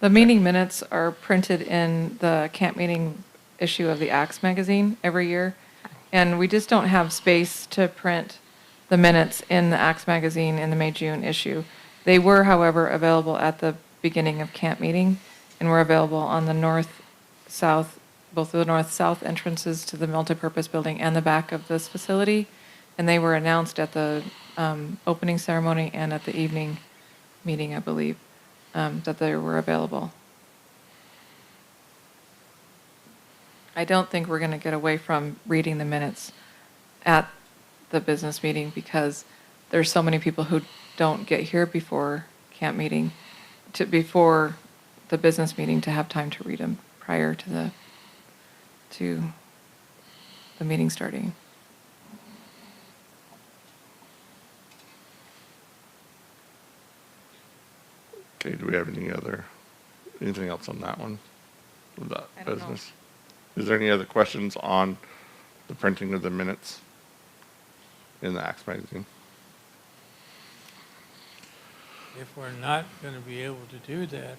The meeting minutes are printed in the Camp Meeting issue of the Axe magazine every year. And we just don't have space to print the minutes in the Axe magazine in the May, June issue. They were, however, available at the beginning of Camp Meeting, and were available on the north-south, both of the north-south entrances to the multipurpose building and the back of this facility. And they were announced at the opening ceremony and at the evening meeting, I believe, that they were available. I don't think we're going to get away from reading the minutes at the business meeting, because there's so many people who don't get here before Camp Meeting, before the business meeting, to have time to read them prior to the meeting starting. Okay, do we have anything else on that one? With that I don't know. business? Is there any other questions on the printing of the minutes in the Axe magazine? If we're not going to be able to do that,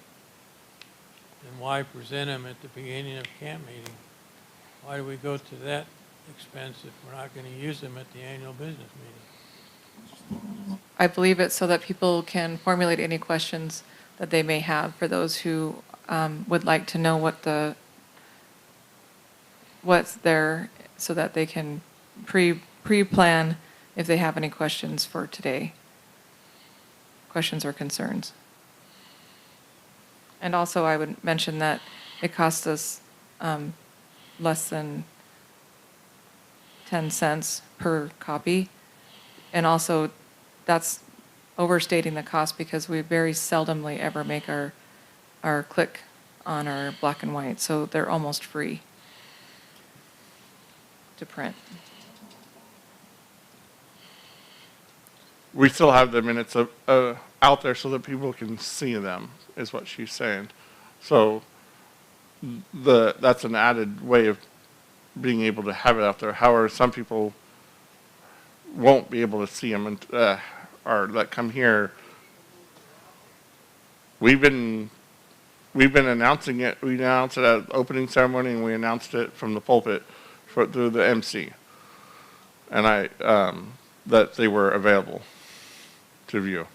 then why present them at the beginning of camp meeting? Why do we go to that expense if we're not going to use them at the annual business meeting? I believe it's so that people can formulate any questions that they may have, for those who would like to know what's there, so that they can pre-plan if they have any questions for today, questions or concerns. And also, I would mention that it costs us less than 10 cents per copy. And also, that's overstating the cost, because we very seldomly ever make our click on our black and white, so they're almost free to print. We still have the minutes out there so that people can see them, is what she's saying. So that's an added way of being able to have it out there. However, some people won't be able to see them or that come here. We've been announcing it. We announced it at the opening ceremony, and we announced it from the pulpit through the MC, and that they were available to view,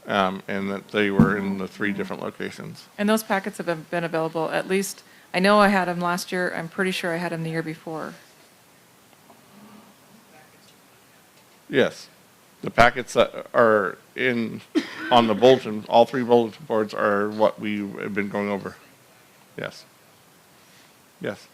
and that they were in the 3 different locations. And those packets have been available, at least, I know I had them last year. I'm pretty sure I had them the year before. Yes, the packets that are on the bulletin, all 3 bulletin boards, are what we have been going over. Yes. Yes.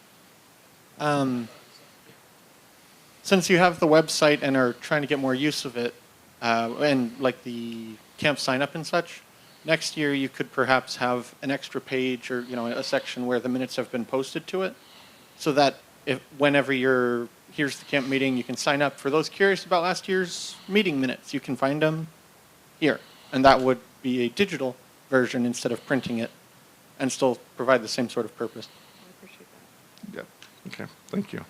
Since you have the website and are trying to get more use of it, and like the camp sign up and such, next year you could perhaps have an extra page, or a section where the minutes have been posted to it, so that whenever here's the camp meeting, you can sign up. For those curious about last year's meeting minutes, you can find them here, and that would be a digital version instead of printing it, and still provide the same sort of purpose. I appreciate that. Yep. Okay. Thank you.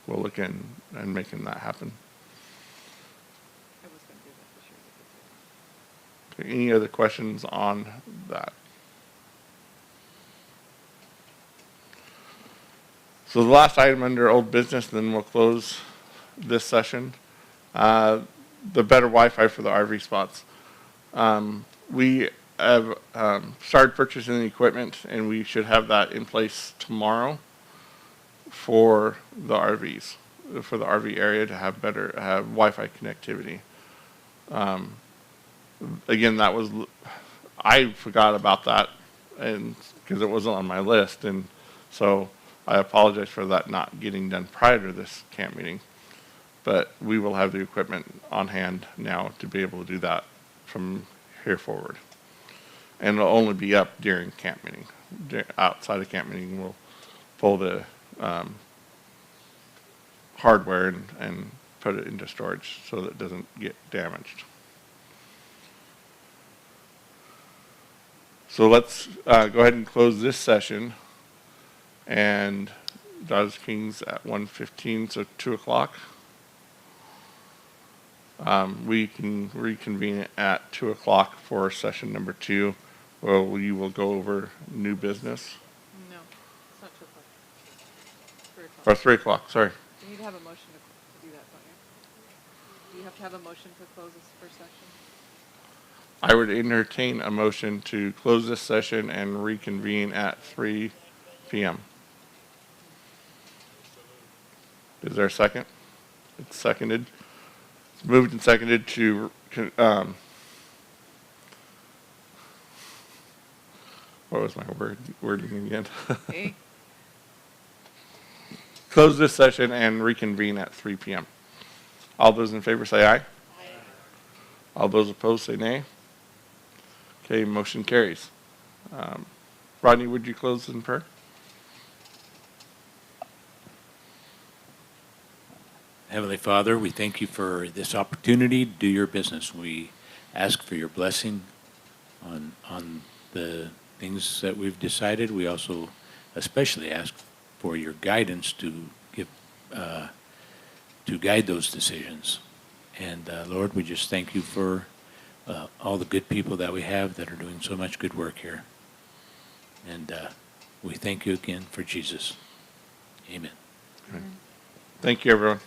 We'll look in and making that happen. I was going to do that this year. Okay, any other questions on that? So the last item under old business, then we'll close this session. The better Wi-Fi for the RV spots. We have started purchasing the equipment, and we should have that in place tomorrow for the RVs, for the RV area to have Wi-Fi connectivity. Again, I forgot about that, and because it wasn't on my list, and so I apologize for that not getting done prior to this camp meeting. But we will have the equipment on hand now to be able to do that from here forward. And it'll only be up during camp meeting. Outside of camp meeting, we'll pull the hardware and put it into storage so that it doesn't get damaged. So let's go ahead and close this session. And Daughters Kings at 1:15, so 2 o'clock. We can reconvene at 2 o'clock for session number 2, where we will go over new business. No, it's not 2 o'clock. 3 o'clock. Or 3 o'clock, sorry. You need to have a motion to do that, don't you? Do you have to have a motion to close this first session? I would entertain a motion to close this session and reconvene at 3 p.m. Is there a second? It's seconded. It's moved and seconded to what was my wording again? Okay. Close this session and reconvene at 3 p.m. All those in favor say aye. Aye. All those opposed say nay. Okay, motion carries. Rodney, would you close in prayer? Heavenly Father, we thank you for this opportunity to do your business. We ask for your blessing on the things that we've decided. We also especially ask for your guidance to guide those decisions. And Lord, we just thank you for all the good people that we have that are doing so much good work here. And we thank you again for Jesus. Amen. Thank you, everyone.